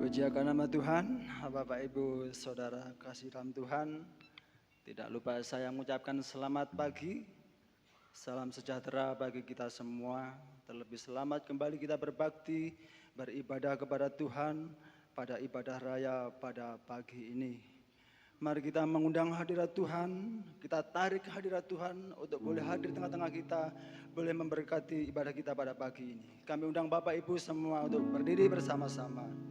Terpuji akan nama Tuhan, Bapak Ibu Saudara kasih dalam Tuhan. Tidak lupa saya mengucapkan selamat pagi, salam sejahtera bagi kita semua. Terlebih selamat kembali kita berbakti, beribadah kepada Tuhan pada ibadah raya pada pagi ini. Mari kita mengundang hadirat Tuhan, kita tarik hadirat Tuhan untuk boleh hadir di tengah-tengah kita, boleh memberkati ibadah kita pada pagi ini. Kami undang Bapak Ibu semua untuk berdiri bersama-sama.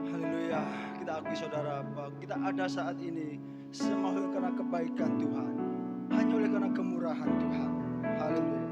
Haleluya, kita akui saudara bahwa kita ada saat ini semua oleh karena kebaikan Tuhan, hanya oleh karena kemurahan Tuhan. Haleluya.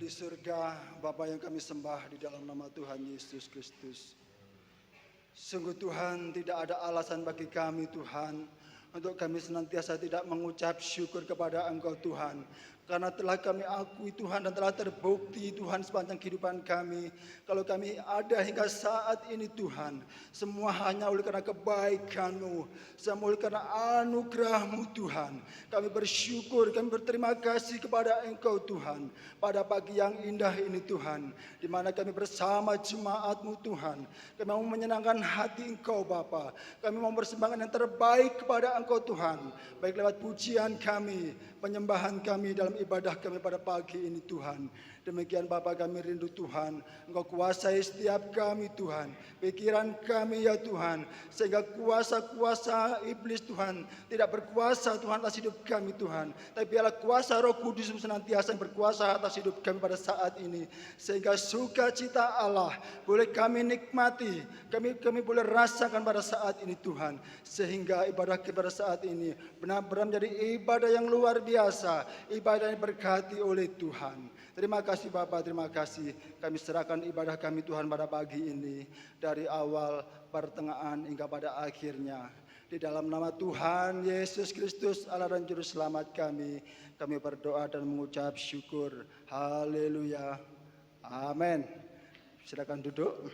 di surga, Bapa yang kami sembah di dalam nama Tuhan Yesus Kristus. Sungguh Tuhan, tidak ada alasan bagi kami Tuhan, untuk kami senantiasa tidak mengucap syukur kepada Engkau Tuhan. Karena telah kami akui Tuhan dan telah terbukti Tuhan sepanjang kehidupan kami. Kalau kami ada hingga saat ini Tuhan, semua hanya oleh karena kebaikan-Mu, semua oleh karena anugerah-Mu Tuhan. Kami bersyukur, kami berterima kasih kepada Engkau Tuhan. Pada pagi yang indah ini Tuhan, di mana kami bersama jemaat-Mu Tuhan. Kami mau menyenangkan hati Engkau Bapa. Kami mau bersembahkan yang terbaik kepada Engkau Tuhan. Baik lewat pujian kami, penyembahan kami dalam ibadah kami pada pagi ini Tuhan. Demikian Bapa, kami rindu Tuhan, Engkau kuasai setiap kami Tuhan, pikiran kami ya Tuhan, sehingga kuasa-kuasa iblis Tuhan tidak berkuasa Tuhan atas hidup kami Tuhan, tapi biarlah kuasa Roh Kudus senantiasa yang berkuasa atas hidup kami pada saat ini, sehingga sukacita Allah boleh kami nikmati, kami boleh rasakan pada saat ini Tuhan, sehingga ibadah kita pada saat ini benar-benar menjadi ibadah yang luar biasa, ibadah yang berkati oleh Tuhan. Terima kasih Bapak, terima kasih. Kami serahkan ibadah kami Tuhan pada pagi ini, dari awal, pertengahan, hingga pada akhirnya. Di dalam nama Tuhan Yesus Kristus, Allah dan Juru Selamat kami berdoa dan mengucap syukur. Haleluya. Amin. Silakan duduk.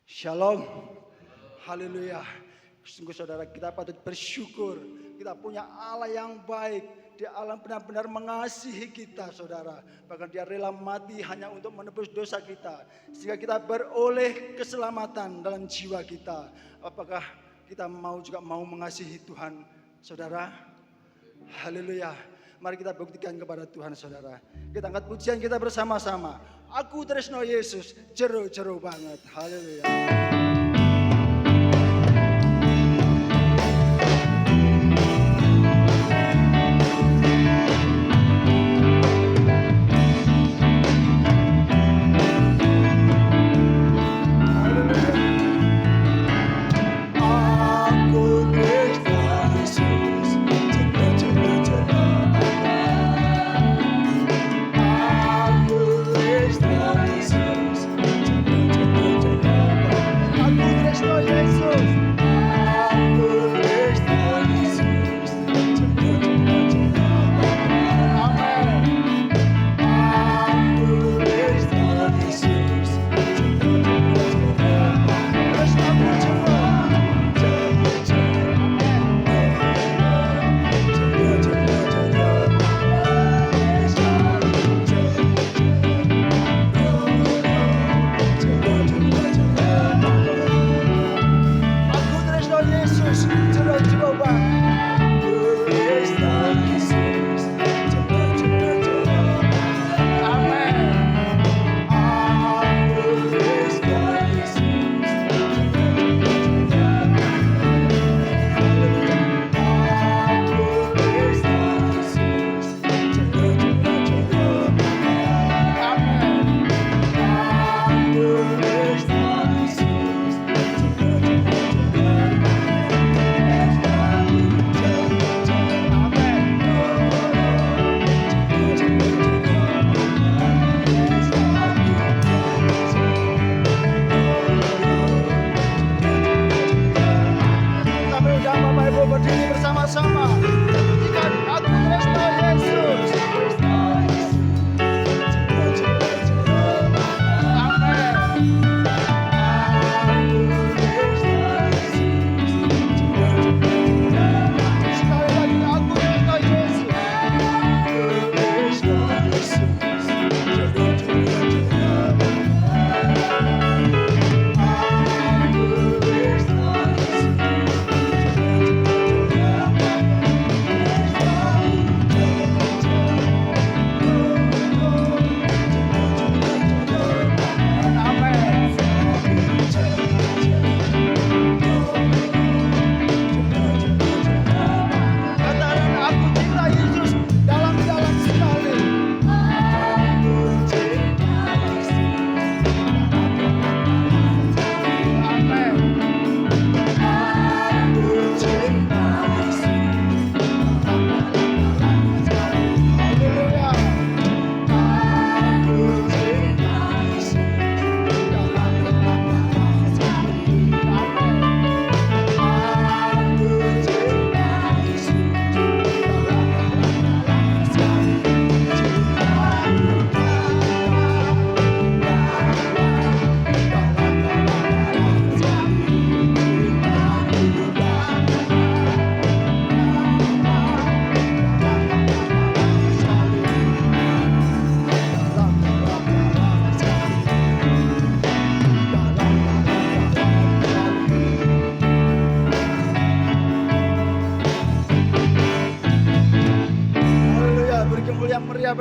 Shalom. Haleluya. Sungguh saudara, kita patut bersyukur. Kita punya Allah yang baik. Dia Allah benar-benar mengasihi kita saudara. Bahkan dia rela mati hanya untuk menebus dosa kita. Sehingga kita beroleh keselamatan dalam jiwa kita. Apakah kita juga mau mengasihi Tuhan saudara? Haleluya. Mari kita buktikan kepada Tuhan saudara. Kita angkat pujian kita bersama-sama. Aku tresno Yesus, jero-jero banget. Haleluya. Aku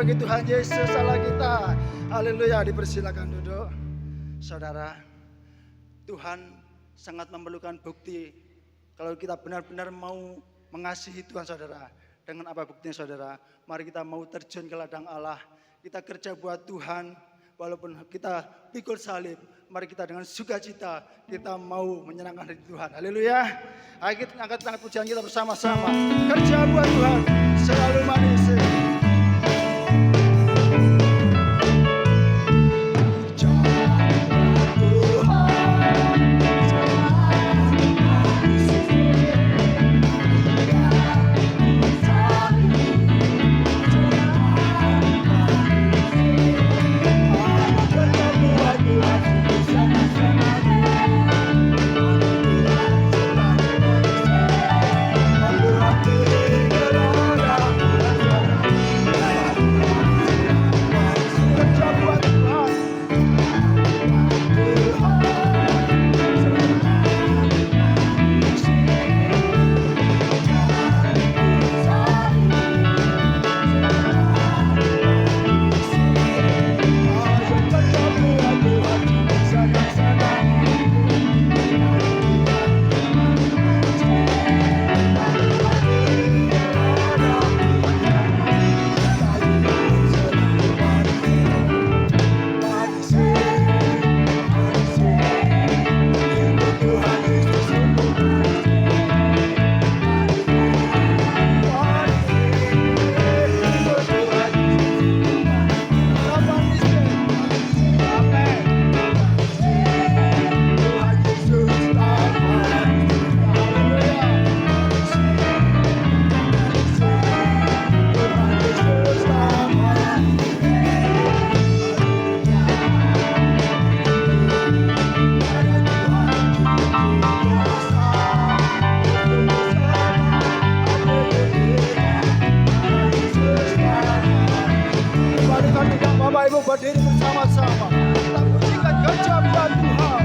bagi Tuhan Yesus Allah kita. Haleluya, dipersilakan duduk. Saudara, Tuhan sangat memerlukan bukti kalau kita benar-benar mau mengasihi Tuhan, saudara. Dengan apa buktinya, saudara? Mari kita mau terjun ke ladang Allah. Kita kerja buat Tuhan, walaupun kita pikul salib. Mari kita dengan sukacita kita mau menyenangkan hati Tuhan. Haleluya. Ayo kita angkat tangan pujian kita bersama-sama. Kerja buat Tuhan selalu manis. Bapak Ibu berdiri bersama-sama. Kita pujikan kerja buat Tuhan.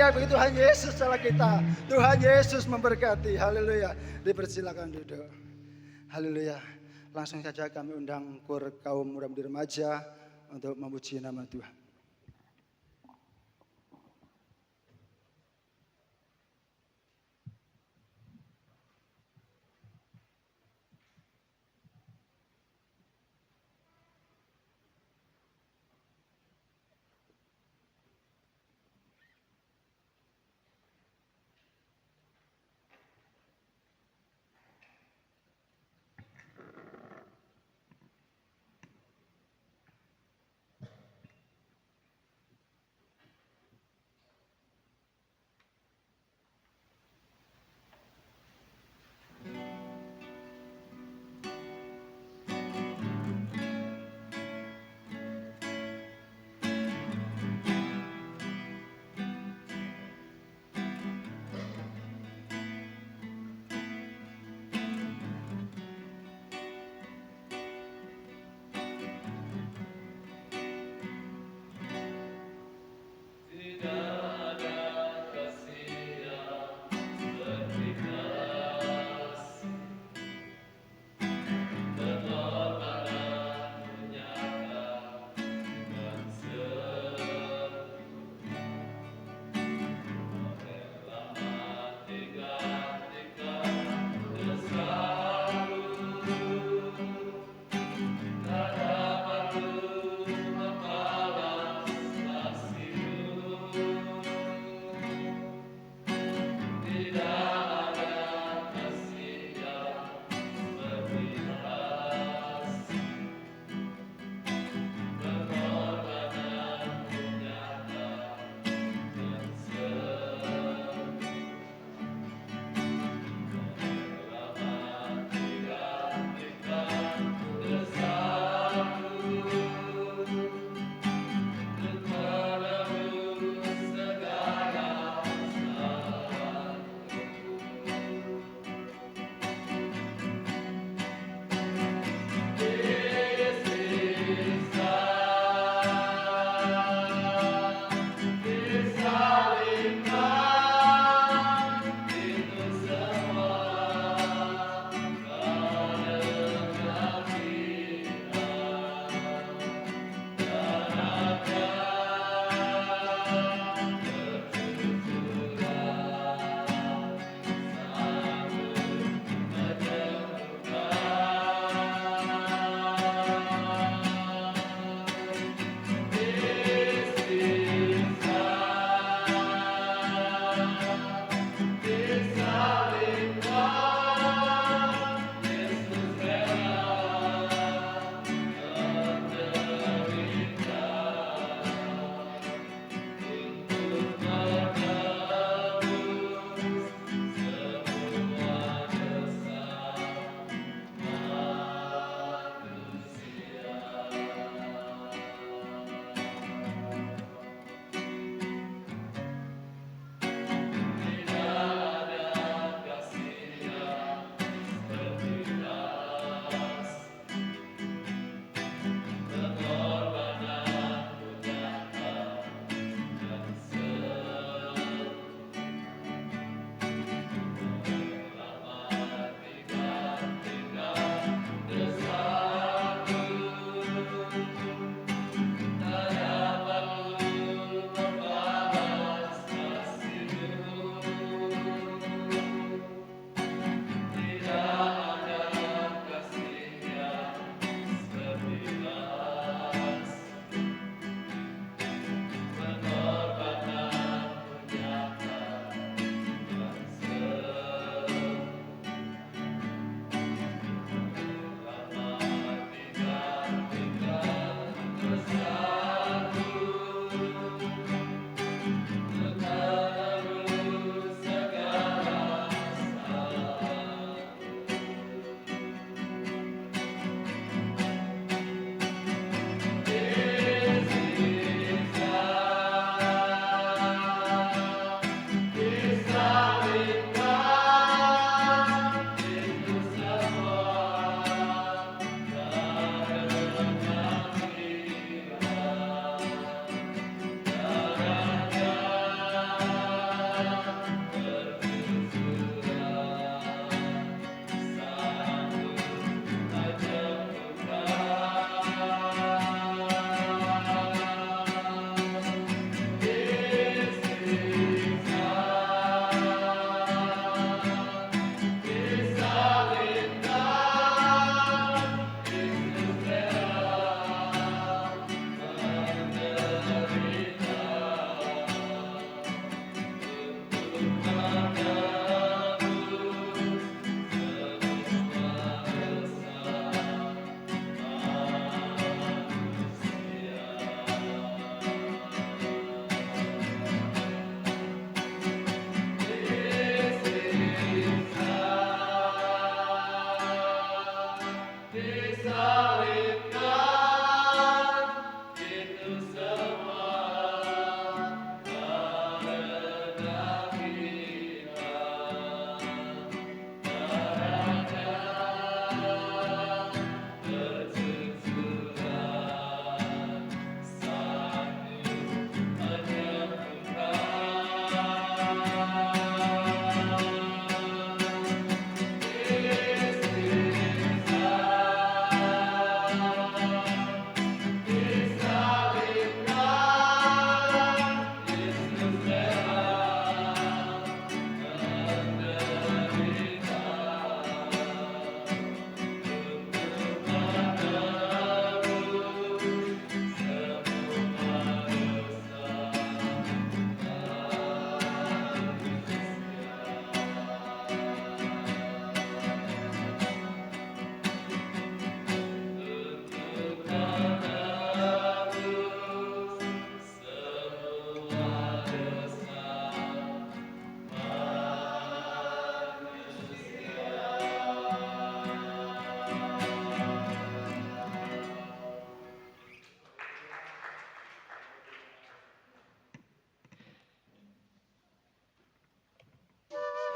Bagi Tuhan Yesus salah kita. Tuhan Yesus memberkati. Haleluya. Dipersilakan duduk. Haleluya. Langsung saja kami undang kur kaum muda-mudi remaja untuk memuji nama Tuhan.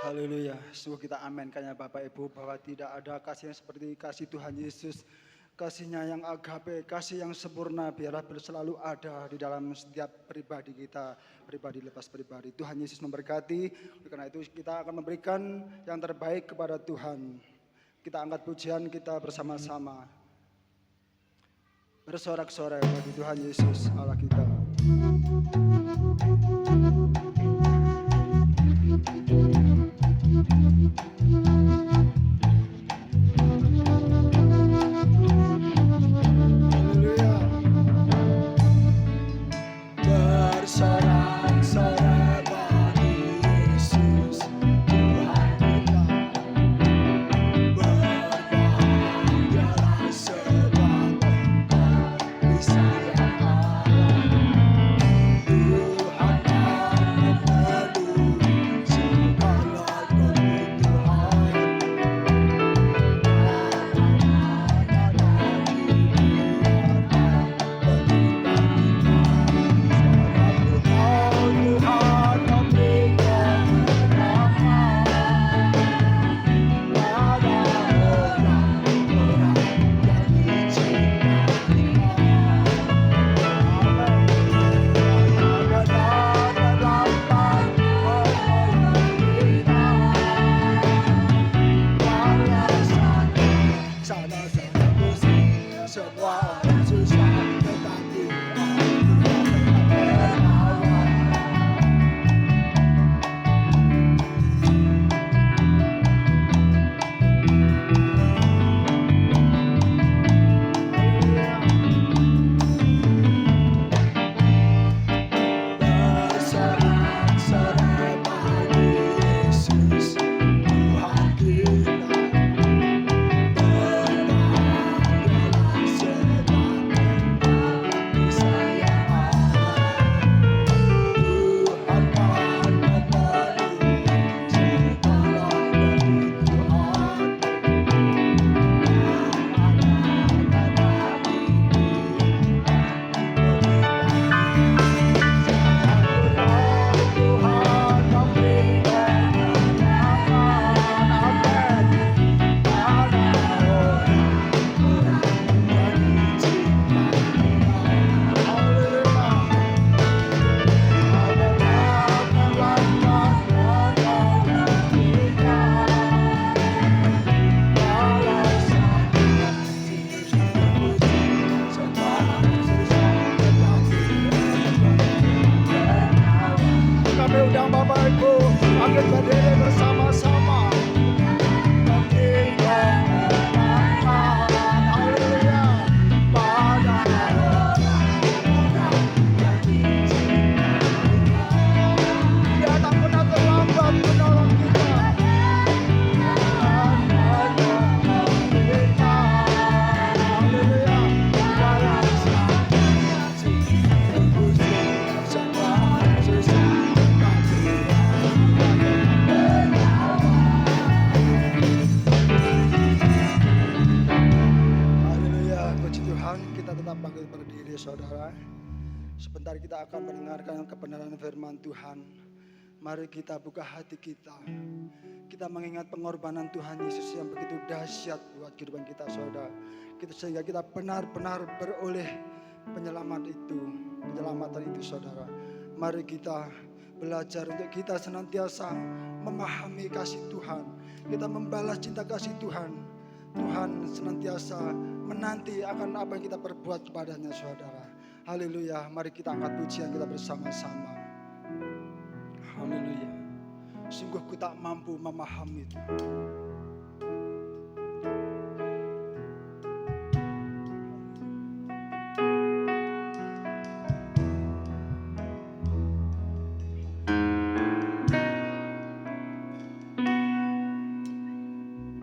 Haleluya, sungguh kita amenkan ya Bapak Ibu bahwa tidak ada kasih yang seperti kasih Tuhan Yesus. Kasihnya yang agape, kasih yang sempurna biarlah selalu ada di dalam setiap pribadi kita, pribadi lepas pribadi. Tuhan Yesus memberkati, oleh karena itu kita akan memberikan yang terbaik kepada Tuhan. Kita angkat pujian kita bersama-sama. Bersorak-sorai bagi Tuhan Yesus Allah kita. Bersorak-sorai bagi Yesus Tuhan kita. Berbahagialah sebab Engkau disayang Allah. Tuhan akan memenuhi segala Dia tak pernah terlambat. sebentar kita akan mendengarkan kebenaran firman Tuhan. Mari kita buka hati kita. Kita mengingat pengorbanan Tuhan Yesus yang begitu dahsyat buat kehidupan kita, saudara. Sehingga kita benar-benar beroleh penyelamatan itu, saudara. Mari kita belajar untuk kita senantiasa memahami kasih Tuhan. Kita membalas cinta kasih Tuhan. Tuhan senantiasa menanti akan apa yang kita perbuat kepadanya, saudara. Haleluya. Mari kita angkat pujian kita bersama-sama. Haleluya. Sungguh ku tak mampu memahami itu.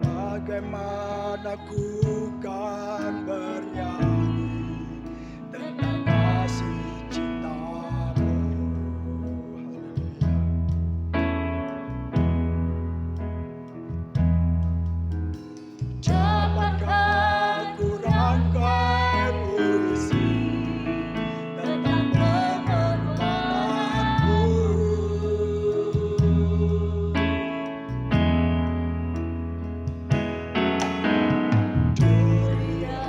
Bagaimana ku kan bernyanyi tentang kasih cintamu. Dapatkah ku rangkai puisi tentang pengorbananmu. Dunia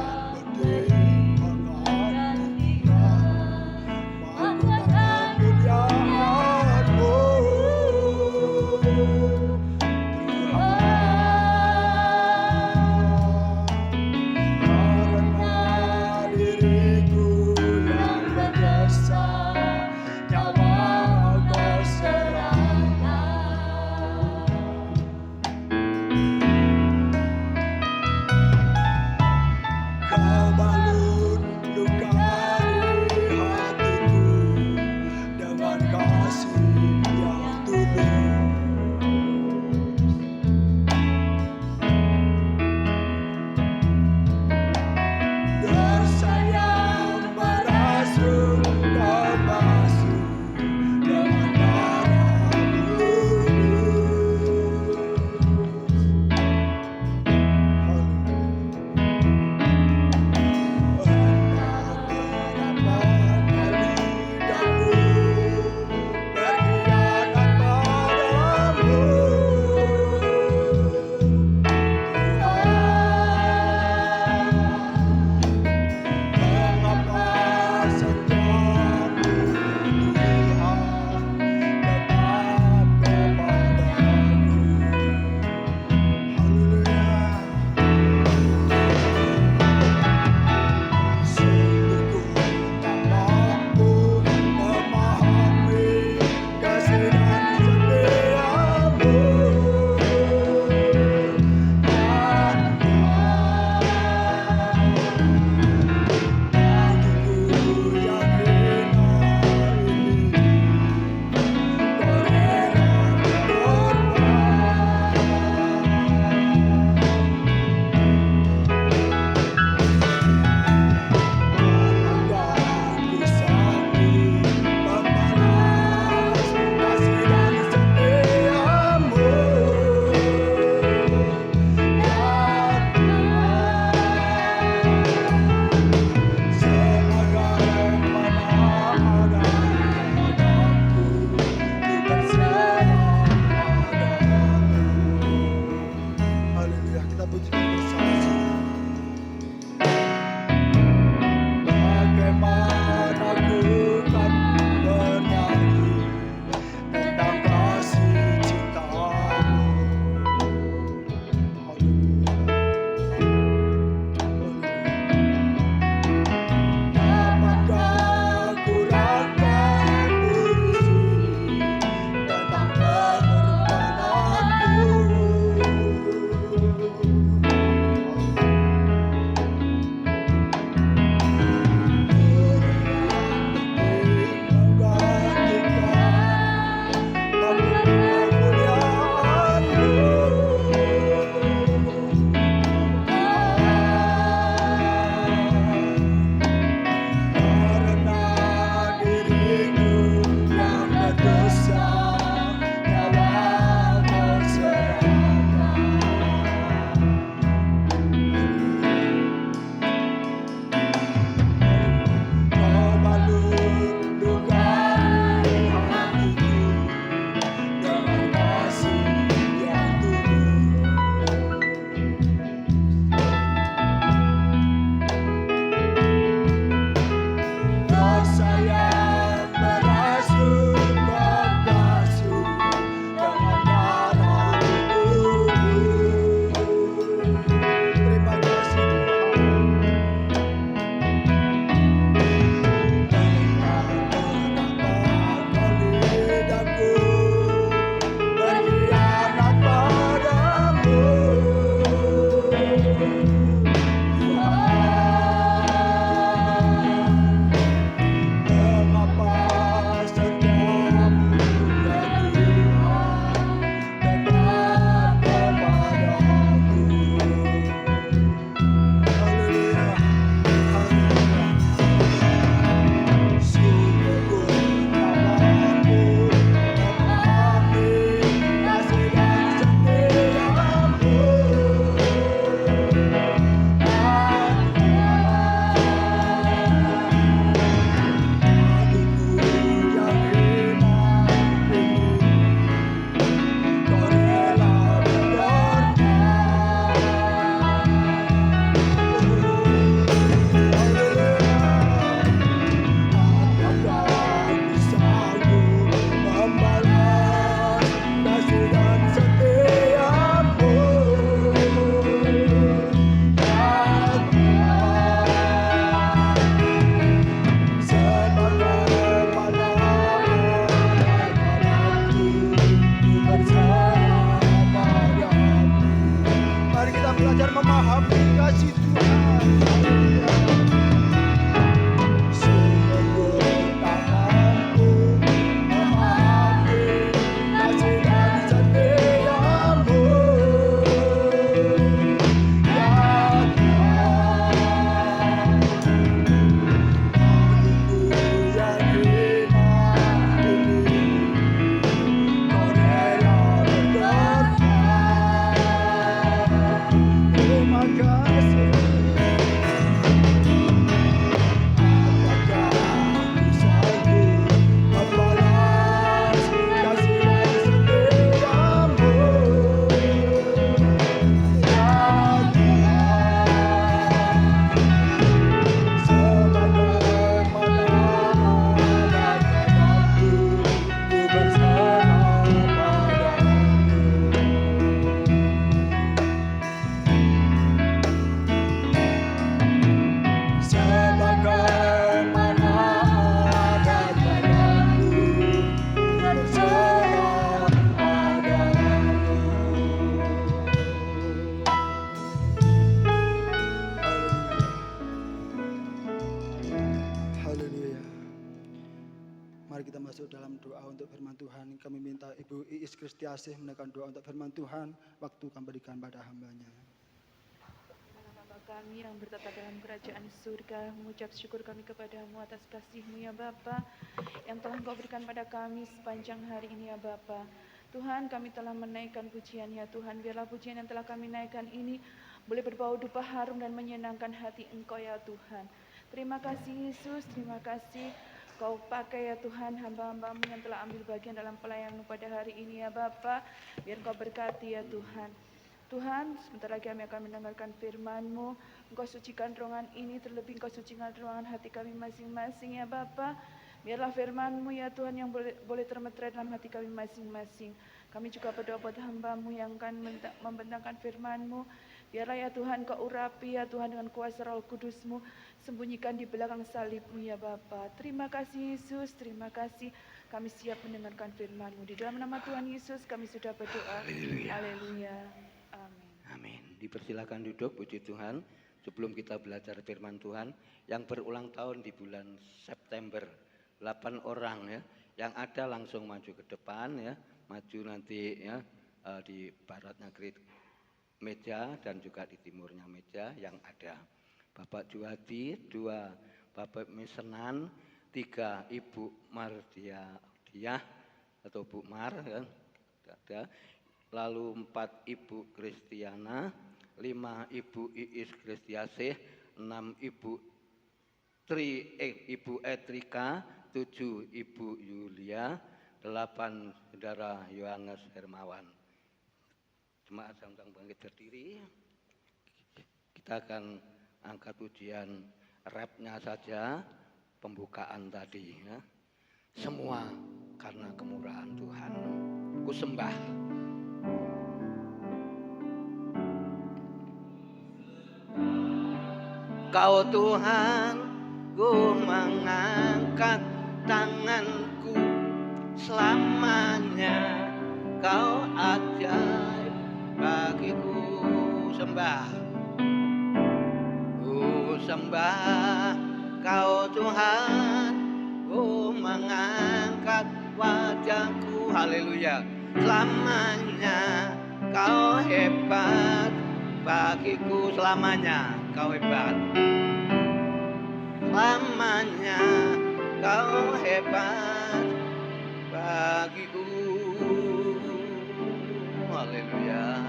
memahami kasih Tuhan. Sungguh tak mampu memahami kasih dan setiamu. Ya Tuhan, hidupku yang hina ini Kau rela berkorban. Terima kasih. Apakah aku sanggup membalas kasih dan setiamu? Ya Tuhan, sebagaimana adanya ku berserah padamu. Sebagaimana adanya ku berserah padamu. Haleluya. Mari kita masuk dalam doa untuk firman Tuhan. Kami minta Ibu Iis Kristiasih menaikkan doa untuk firman Tuhan. Waktu kami berikan pada hambanya. Bapa kami yang bertata dalam kerajaan surga, mengucap syukur kami kepadamu atas kasih-Mu ya Bapa, yang telah Engkau berikan pada kami sepanjang hari ini ya Bapa. Tuhan, kami telah menaikkan pujian ya Tuhan, biarlah pujian yang telah kami naikkan ini boleh berbau dupa harum dan menyenangkan hati Engkau ya Tuhan. Terima kasih Yesus, terima kasih Kau pakai ya Tuhan hamba-hambamu yang telah ambil bagian dalam pelayanan pada hari ini ya Bapa, biar Kau berkati ya Tuhan. Tuhan, sebentar lagi kami akan mendengarkan firman-Mu. Engkau sucikan ruangan ini, terlebih Engkau sucikan ruangan hati kami masing-masing ya Bapa. Biarlah firman-Mu ya Tuhan yang boleh termeterai dalam hati kami masing-masing. Kami juga berdoa buat hamba-Mu yang akan membentangkan firman-Mu. Biarlah ya Tuhan Kau urapi ya Tuhan dengan kuasa Roh Kudus-Mu. Sembunyikan di belakang salib-Mu ya Bapa. Terima kasih Yesus, terima kasih. Kami siap mendengarkan firman-Mu. Di dalam nama Tuhan Yesus kami sudah berdoa. Haleluya. Amin. Amin. Dipersilakan duduk, puji Tuhan. Sebelum kita belajar firman Tuhan, yang berulang tahun di bulan September, 8 orang ya, yang ada langsung maju ke depan ya, maju nanti ya di baratnya meja dan juga di timurnya meja yang ada. Bapak Juwadi, 2 Bapak Mesenan, 3 Ibu Mardiah atau Bu Mar ya, ada. Lalu 4 Ibu Kristiana, 5 Ibu Iis Kristiasih, 6 Ibu Etrika, 7 Ibu Yulia, 8 Saudara Yohanes Hermawan. Jemaat sedang bangkit berdiri. Kita akan angkat pujian rapnya saja, pembukaan tadi ya. Semua karena kemurahan Tuhan. Ku sembah. Kau Tuhan, ku mengangkat tanganku selamanya. Kau ajaib bagiku, sembah. Ku sembah Kau Tuhan, ku mengangkat wajahku, haleluya. Selamanya Kau hebat bagiku, selamanya Kau hebat. Selamanya Kau hebat bagiku. Haleluya.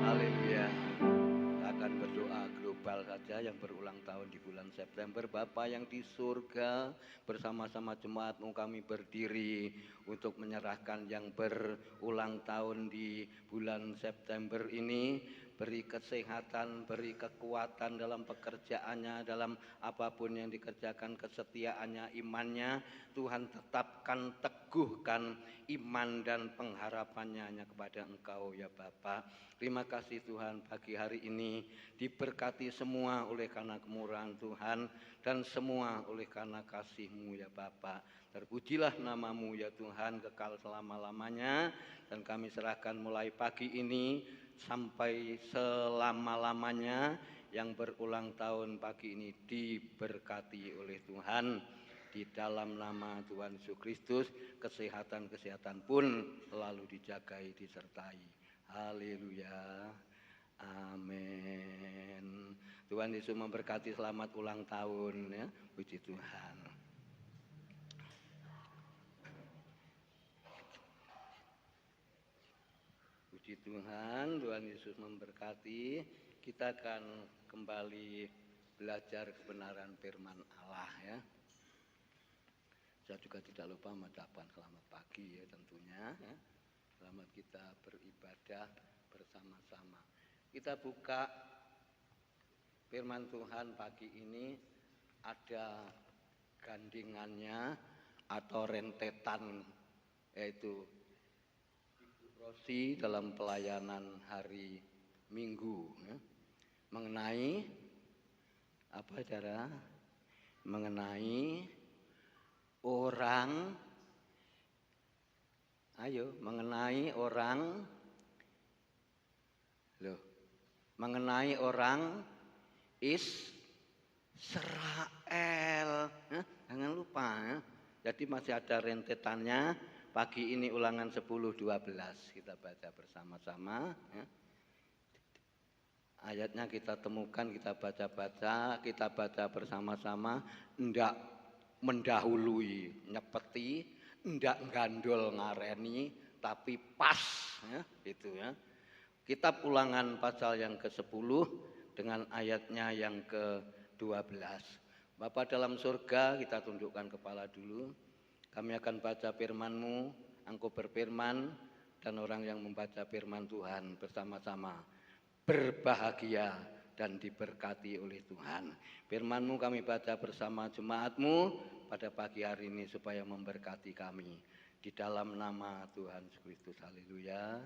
Haleluya. Kita akan berdoa global saja yang berulang tahun di bulan September. Bapa yang di surga, bersama-sama jemaat-Mu kami berdiri untuk menyerahkan yang berulang tahun di bulan September ini. Beri kesehatan, beri kekuatan dalam pekerjaannya, dalam apapun yang dikerjakan, kesetiaannya, imannya. Tuhan tetapkan, teguhkan iman dan pengharapannya hanya kepada Engkau ya Bapa. Terima kasih Tuhan, pagi hari ini diberkati semua oleh karena kemurahan Tuhan dan semua oleh karena kasih-Mu ya Bapa. Terpujilah nama-Mu ya Tuhan kekal selama-lamanya, dan kami serahkan mulai pagi ini sampai selama-lamanya yang berulang tahun pagi ini diberkati oleh Tuhan. Di dalam nama Tuhan Yesus Kristus, kesehatan-kesehatan pun selalu dijagai, disertai. Haleluya. Amin. Tuhan Yesus memberkati, selamat ulang tahun ya. Puji Tuhan. Puji Tuhan, Tuhan Yesus memberkati. Kita akan kembali belajar kebenaran firman Allah ya. Saya juga tidak lupa mengucapkan selamat pagi ya tentunya ya. Selamat kita beribadah bersama-sama. Kita buka firman Tuhan pagi ini, ada gandingannya atau rentetan, yaitu Rosi dalam pelayanan hari Minggu ya. Mengenai apa saudara? Mengenai orang, mengenai orang Israel. Jangan lupa ya. Jadi masih ada rentetannya. Pagi ini ulangan 10-12 kita baca bersama-sama ya. Ayatnya kita temukan, kita baca-baca, kita baca bersama-sama. Ndak mendahului nyepeti, ndak gandol ngareni, tapi pas ya, itu ya. Kitab Ulangan pasal yang ke-10 dengan ayatnya yang ke-12. Bapa dalam surga, kita tundukkan kepala dulu. Kami akan baca firman-Mu, Engkau berfirman, dan orang yang membaca firman Tuhan bersama-sama berbahagia dan diberkati oleh Tuhan. Firman-Mu kami baca bersama jemaat-Mu pada pagi hari ini supaya memberkati kami. Di dalam nama Tuhan Yesus Kristus, haleluya,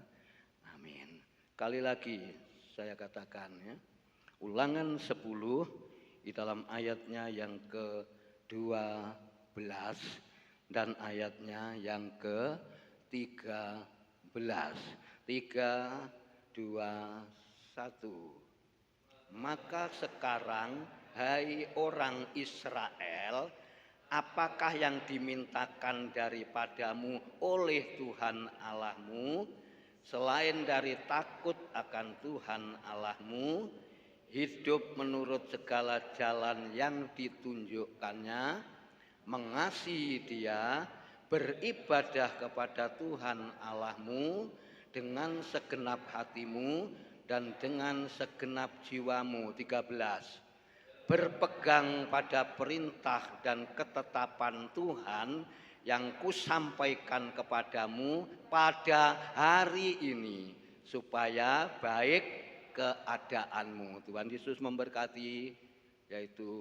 amin. Kali lagi saya katakan ya, Ulangan 10 di dalam ayatnya yang ke-12 dan ayatnya yang ke-13. 3, 2, 1. Maka sekarang, hai orang Israel, apakah yang dimintakan daripadamu oleh Tuhan Allahmu, selain dari takut akan Tuhan Allahmu, hidup menurut segala jalan yang ditunjukkannya, mengasihi Dia, beribadah kepada Tuhan Allahmu dengan segenap hatimu dan dengan segenap jiwamu. 13. Berpegang pada perintah dan ketetapan Tuhan yang kusampaikan kepadamu pada hari ini, supaya baik keadaanmu. Tuhan Yesus memberkati, yaitu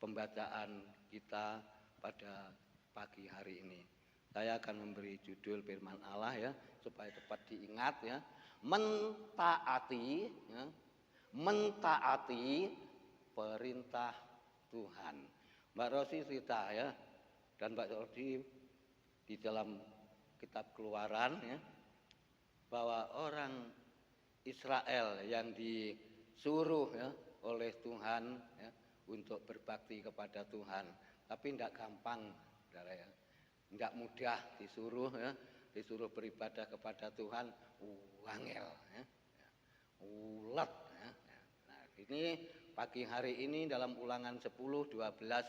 pembacaan kita pada pagi hari ini. Saya akan memberi judul firman Allah ya, supaya cepat diingat ya. Mentaati ya, mentaati perintah Tuhan. Mbak Rosi cerita ya, dan Mbak Rosi di dalam kitab Keluaran ya, bahwa orang Israel yang disuruh ya oleh Tuhan ya, untuk berbakti kepada Tuhan, tapi tidak gampang, saudara ya, tidak mudah disuruh ya, disuruh beribadah kepada Tuhan, wangel ya, ulet ya. Nah, ini pagi hari ini dalam Ulangan 10, 12,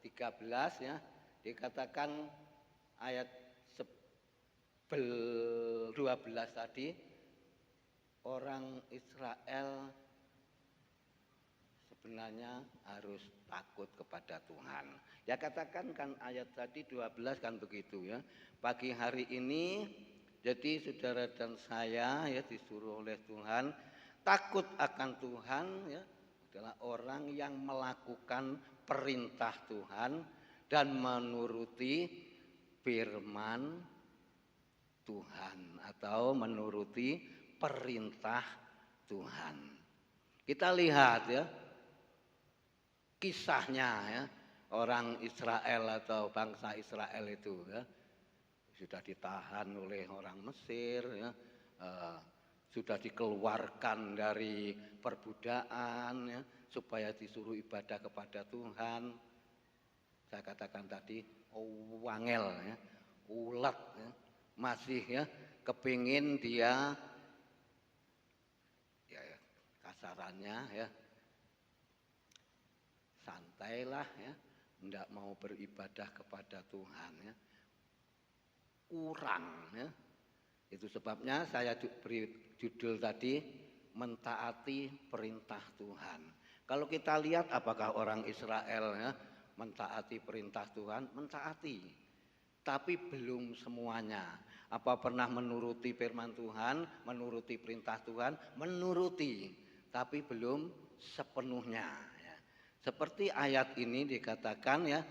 13 ya, dikatakan ayat 12 tadi, orang Israel sebenarnya harus takut kepada Tuhan. Ya katakan kan ayat tadi 12 kan begitu ya. Pagi hari ini jadi saudara dan saya ya disuruh oleh Tuhan takut akan Tuhan ya, adalah orang yang melakukan perintah Tuhan dan menuruti firman Tuhan atau menuruti perintah Tuhan. Kita lihat ya kisahnya ya, orang Israel atau bangsa Israel itu ya, sudah ditahan oleh orang Mesir ya, sudah dikeluarkan dari perbudakan ya, supaya disuruh ibadah kepada Tuhan. Saya katakan tadi, wangel ya, ulet ya, masih ya kepingin dia ya kasarannya ya santailah ya, tidak mau beribadah kepada Tuhan ya, kurang ya. Itu sebabnya saya beri judul tadi, mentaati perintah Tuhan. Kalau kita lihat apakah orang Israel ya mentaati perintah Tuhan? Mentaati, tapi belum semuanya. Apa pernah menuruti firman Tuhan, menuruti perintah Tuhan? Menuruti, tapi belum sepenuhnya ya. Seperti ayat ini dikatakan ya,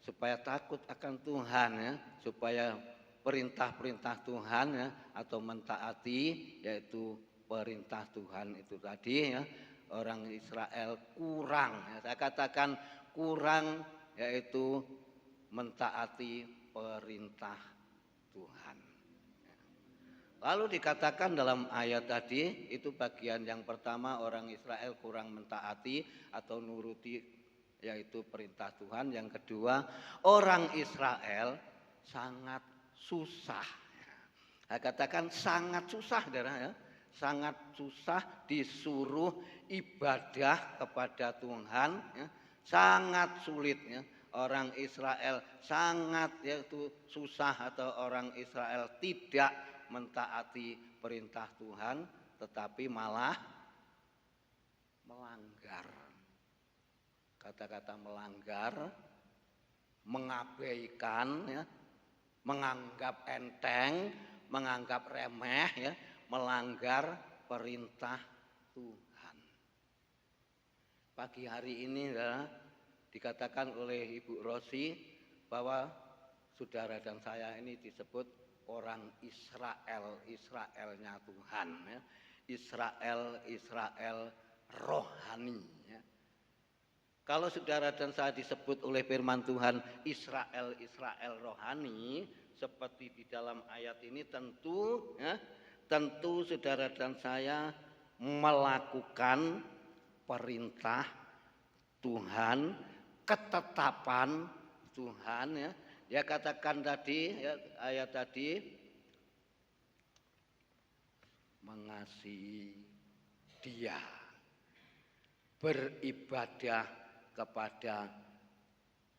supaya takut akan Tuhan ya, supaya perintah-perintah Tuhan ya, atau mentaati yaitu perintah Tuhan itu tadi ya, orang Israel kurang ya, saya katakan kurang, yaitu mentaati perintah Tuhan. Lalu dikatakan dalam ayat tadi, itu bagian yang pertama, orang Israel kurang mentaati atau nuruti yaitu perintah Tuhan. Yang kedua, orang Israel sangat susah. Saya katakan sangat susah, saudara ya. Sangat susah disuruh ibadah kepada Tuhan ya. Sangat sulit ya. Orang Israel sangat yaitu susah, atau orang Israel tidak mentaati perintah Tuhan, tetapi malah melanggar. Kata-kata melanggar, mengabaikan ya, menganggap enteng, menganggap remeh ya, melanggar perintah Tuhan. Pagi hari ini ya, dikatakan oleh Ibu Rosi bahwa saudara dan saya ini disebut orang Israel, Israelnya Tuhan ya. Israel rohani ya. Kalau saudara dan saya disebut oleh firman Tuhan Israel rohani, seperti di dalam ayat ini, tentu ya, tentu saudara dan saya melakukan perintah Tuhan, ketetapan Tuhan ya. Ya katakan tadi ya, ayat tadi, mengasihi Dia, beribadah kepada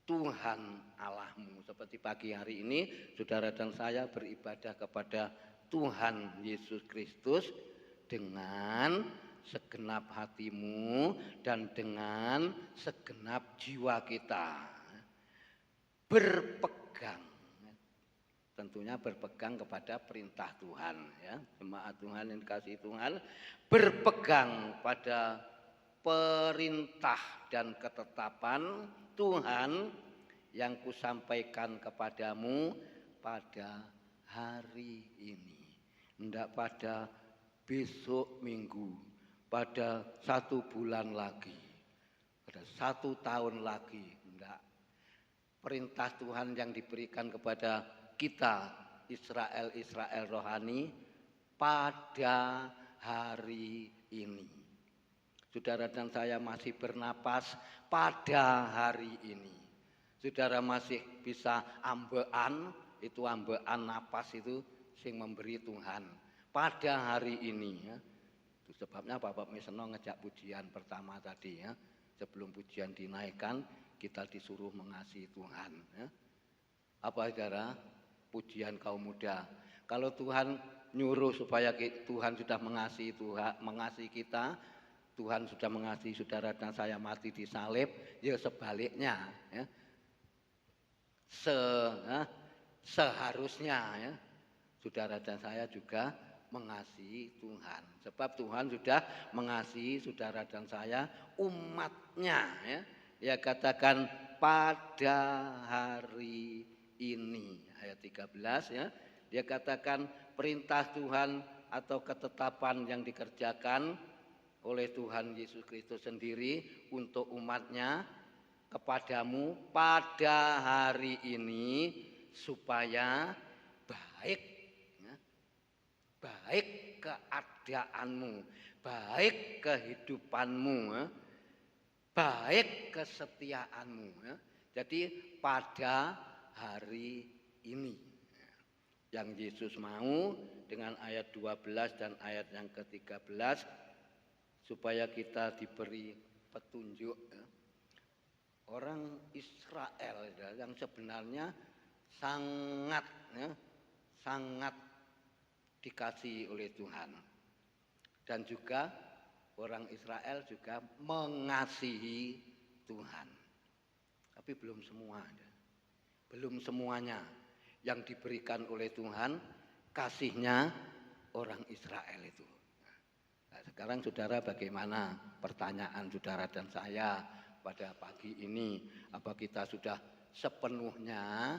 Tuhan Allahmu. Seperti pagi hari ini saudara dan saya beribadah kepada Tuhan Yesus Kristus dengan segenap hatimu dan dengan segenap jiwa kita. Berpegang, tentunya berpegang kepada perintah Tuhan ya. Jemaat Tuhan yang dikasihi Tuhan, berpegang pada perintah dan ketetapan Tuhan yang kusampaikan kepadamu pada hari ini. Tidak pada besok minggu, pada 1 bulan lagi, pada 1 tahun lagi. Tidak. Perintah Tuhan yang diberikan kepada kita Israel rohani pada hari ini. Saudara dan saya masih bernapas pada hari ini. Saudara masih bisa ambean, itu ambean napas itu sing memberi Tuhan pada hari ini ya. Itu sebabnya Bapak Miseno ngejak pujian pertama tadi ya. Sebelum pujian dinaikkan, kita disuruh mengasihi Tuhan ya. Apa saudara? Pujian kaum muda. Kalau Tuhan nyuruh supaya Tuhan sudah mengasihi kita, Tuhan sudah mengasihi saudara dan saya mati di salib, ya sebaliknya ya. Seharusnya ya, saudara dan saya juga mengasihi Tuhan. Sebab Tuhan sudah mengasihi saudara dan saya, umatnya ya. Ya katakan pada hari ini, ayat 13 ya. Dia katakan perintah Tuhan atau ketetapan yang dikerjakan oleh Tuhan Yesus Kristus sendiri untuk umatnya kepadamu pada hari ini supaya baik ya. Baik keadaanmu, baik kehidupanmu, baik kesetiaanmu. Jadi pada hari ini yang Yesus mau dengan ayat 12 dan ayat yang ke-13 supaya kita diberi petunjuk. Orang Israel yang sebenarnya sangat dikasihi oleh Tuhan, dan juga orang Israel juga mengasihi Tuhan, tapi belum semuanya yang diberikan oleh Tuhan kasihnya orang Israel itu. Nah, sekarang saudara, bagaimana pertanyaan saudara dan saya pada pagi ini? Apa kita sudah sepenuhnya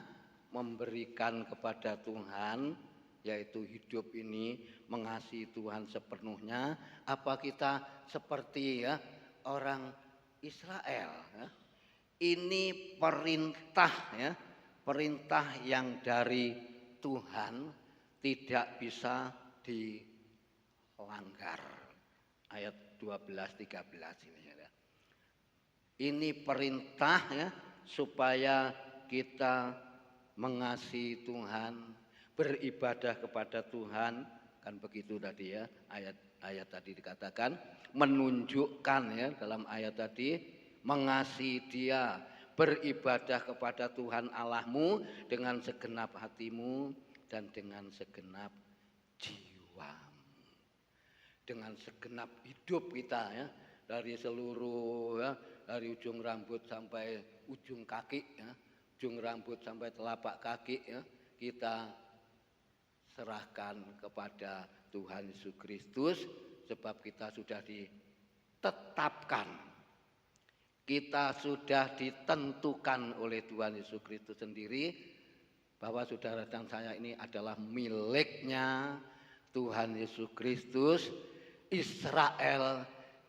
memberikan kepada Tuhan, yaitu hidup ini mengasihi Tuhan sepenuhnya? Apa kita seperti orang Israel? Ini perintah perintah yang dari Tuhan tidak bisa dilanggar. Ayat 12-13 ini. Ini perintah supaya kita mengasihi Tuhan, beribadah kepada Tuhan, kan begitu tadi ayat tadi dikatakan, menunjukkan dalam ayat tadi, mengasihi Dia, beribadah kepada Tuhan Allahmu dengan segenap hatimu dan dengan segenap jiwamu, dengan segenap hidup kita dari seluruh dari ujung rambut sampai ujung kaki, ujung rambut sampai telapak kaki, kita serahkan kepada Tuhan Yesus Kristus, sebab kita sudah ditetapkan, kita sudah ditentukan oleh Tuhan Yesus Kristus sendiri bahwa saudara dan saya ini adalah miliknya Tuhan Yesus Kristus.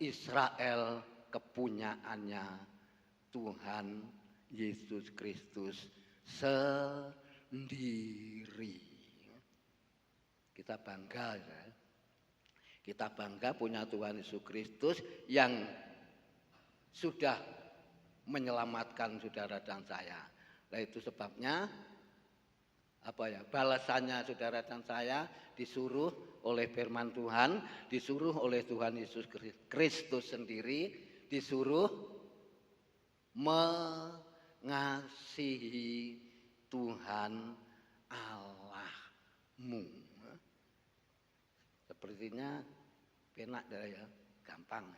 Israel kepunyaannya Tuhan Yesus Kristus sendiri. Kita bangga punya Tuhan Yesus Kristus yang sudah menyelamatkan saudara dan saya. Nah, itu sebabnya balasannya saudara dan saya disuruh oleh firman Tuhan, disuruh oleh Tuhan Yesus Kristus sendiri, disuruh mengasihi Tuhan Allahmu. Sepertinya penak gampang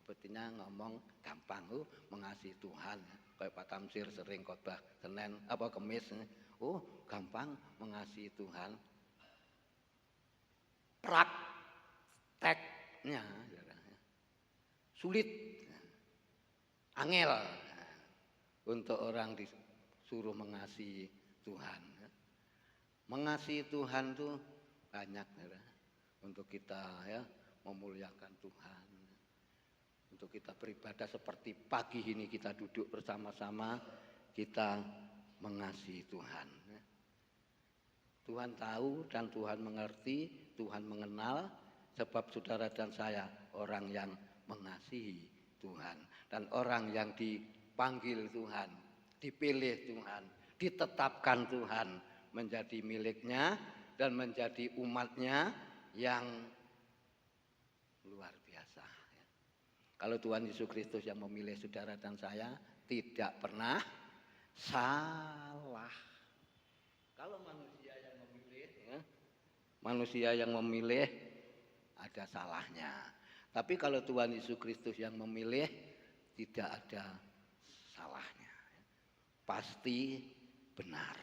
sepertinya ngomong gampang mengasihi Tuhan. Kayak Pak Tamsir sering khotbah Senin Kamis, gampang mengasihi Tuhan. Prakteknya sulit, angel untuk orang disuruh mengasihi Tuhan. Mengasihi Tuhan tuh banyak untuk kita memuliakan Tuhan, untuk kita beribadah seperti pagi ini kita duduk bersama-sama, kita mengasihi Tuhan. Tuhan tahu dan Tuhan mengerti, Tuhan mengenal, sebab saudara dan saya orang yang mengasihi Tuhan, dan orang yang dipanggil Tuhan, dipilih Tuhan, ditetapkan Tuhan menjadi miliknya dan menjadi umatnya yang luar biasa. Kalau Tuhan Yesus Kristus yang memilih saudara dan saya, tidak pernah salah. Kalau manusia yang memilih ada salahnya. Tapi kalau Tuhan Yesus Kristus yang memilih, tidak ada salahnya. Pasti benar.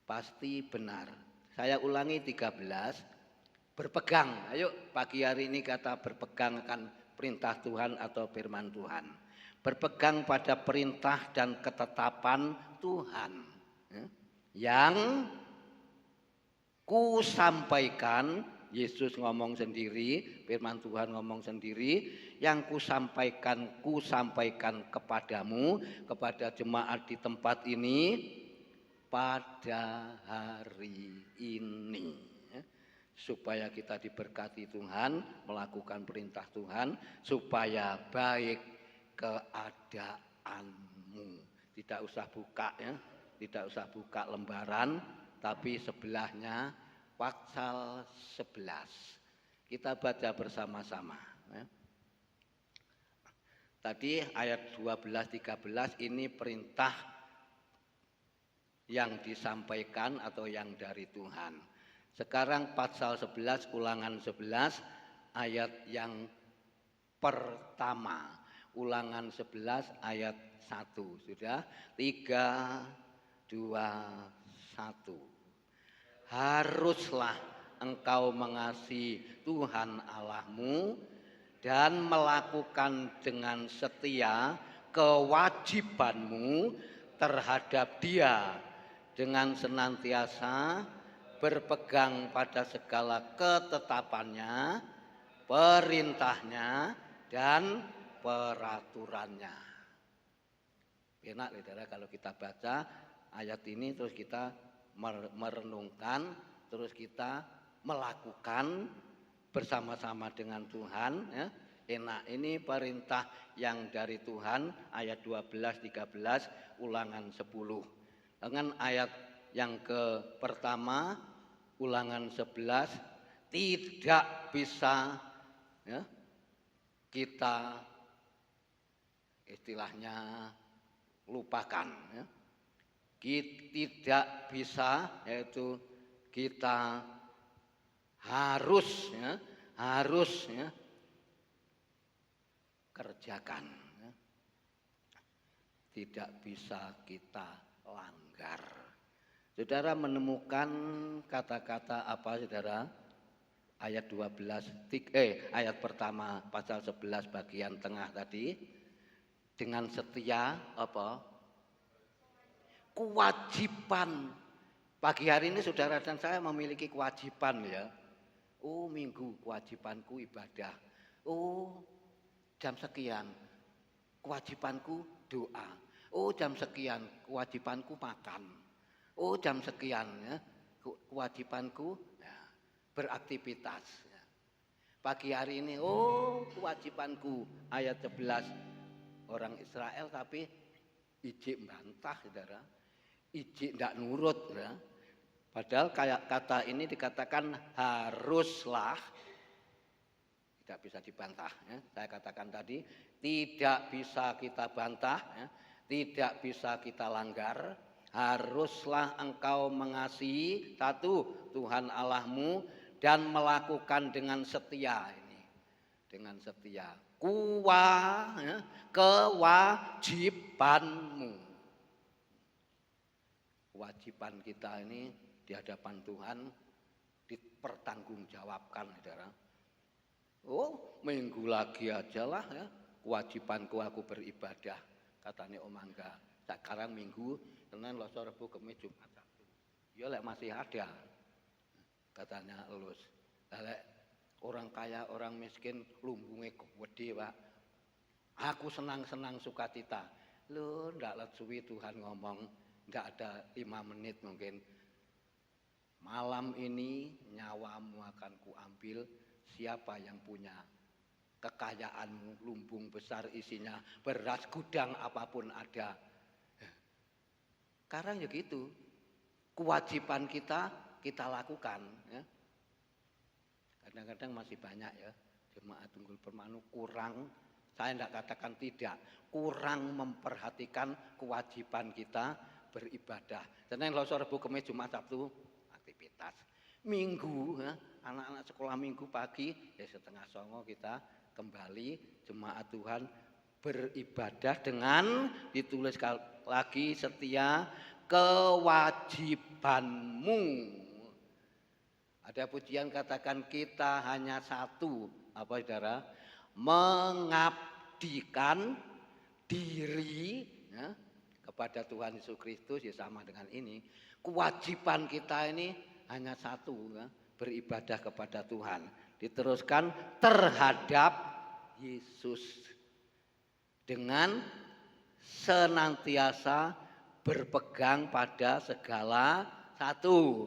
Pasti benar. Saya ulangi 13. Berpegang. Ayo pagi hari ini kata berpegang akan perintah Tuhan atau firman Tuhan. Berpegang pada perintah dan ketetapan Tuhan. Yang ku sampaikan, Yesus ngomong sendiri, firman Tuhan ngomong sendiri, yang ku sampaikan kepadamu, kepada jemaat di tempat ini pada hari ini. supaya kita diberkati Tuhan, melakukan perintah Tuhan, supaya baik keadaanmu. Tidak usah buka ya, tidak usah buka lembaran, tapi sebelahnya pasal 11. Kita baca bersama-sama. Ya. Tadi ayat 12-13 ini perintah yang disampaikan atau yang dari Tuhan. Sekarang pasal 11 Ulangan 11 ayat yang pertama. Ulangan 11 ayat 1. Sudah? 3, 2, 1. Haruslah engkau mengasihi Tuhan Allahmu dan melakukan dengan setia kewajibanmu terhadap Dia dengan senantiasa berpegang pada segala ketetapannya, perintahnya, dan peraturannya. Enak saudara kalau kita baca ayat ini terus kita merenungkan, terus kita melakukan bersama-sama dengan Tuhan. Ya. Enak, ini perintah yang dari Tuhan ayat 12-13 Ulangan 10. Dengan ayat yang pertama Ulangan 11 tidak bisa ya, kita istilahnya lupakan ya. Tidak bisa, yaitu kita harus ya, kerjakan ya. Tidak bisa kita langgar. Saudara menemukan kata-kata apa saudara? Ayat ayat pertama pasal 11 bagian tengah tadi. Dengan setia apa? Kewajiban. Pagi hari ini saudara dan saya memiliki kewajiban ya. Oh, minggu kewajibanku ibadah. Oh, jam sekian kewajibanku doa. Oh, jam sekian kewajibanku makan. Oh, jam sekian ya, kewajibanku ya, beraktivitas. Ya. Pagi hari ini, oh kewajibanku ayat 11 orang Israel tapi ijik bantah saudara, ijik tidak nurut. Ya. Padahal kayak kata ini dikatakan haruslah, tidak bisa dibantah. Ya. Saya katakan tadi tidak bisa kita bantah, ya. Tidak bisa kita langgar. Haruslah engkau mengasihi satu Tuhan Allahmu dan melakukan dengan setia ini. Dengan setia. Kewajibanmu. Kewajiban kita ini di hadapan Tuhan dipertanggungjawabkan, saudara. Oh, minggu lagi aja lah ya. Kewajibanku aku beribadah. Katanya Om Angga. Sekarang minggu, Senin, Selasa, Rabu, Kamis, Jumat, Sabtu. Ya lek masih ada. Katanya elus. Lek orang kaya, orang miskin lumbunge gede, Pak. Aku senang-senang sukacita. Loh, ndak let suwi Tuhan ngomong, ndak ada 5 menit mungkin. Malam ini nyawamu akan kuambil, siapa yang punya kekayaanmu, lumbung besar isinya, beras gudang apapun ada. Sekarang ya gitu, kewajiban kita lakukan. Ya. Kadang-kadang masih banyak ya, jemaat Tunggul Permanu kurang, saya tidak katakan tidak, kurang memperhatikan kewajiban kita beribadah. Senin, Selasa, Rabu, Kamis, Jumat, Sabtu, aktivitas. Minggu, ya, anak-anak sekolah minggu pagi, ya 8:30 kita kembali jemaat Tuhan beribadah dengan ditulis lagi setia kewajibanmu. Ada pujian katakan kita hanya satu, apa saudara? Mengabdikan diri ya, kepada Tuhan Yesus Kristus, ya sama dengan ini. Kewajiban kita ini hanya satu ya, beribadah kepada Tuhan. Diteruskan terhadap Yesus. Dengan senantiasa berpegang pada segala satu.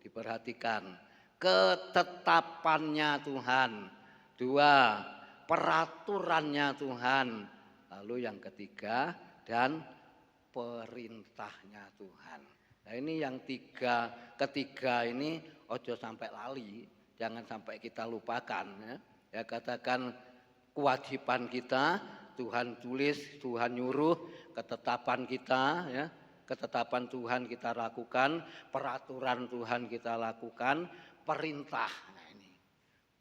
Diperhatikan. ketetapannya Tuhan. Dua, peraturannya Tuhan. Lalu yang ketiga, dan perintahnya Tuhan. Nah ini yang ketiga ini ojo sampai lali, jangan sampai kita lupakan ya. Ya katakan kewajiban kita, Tuhan tulis, Tuhan nyuruh, ketetapan kita ya, ketetapan Tuhan kita lakukan, peraturan Tuhan kita lakukan, perintah. Nah ini,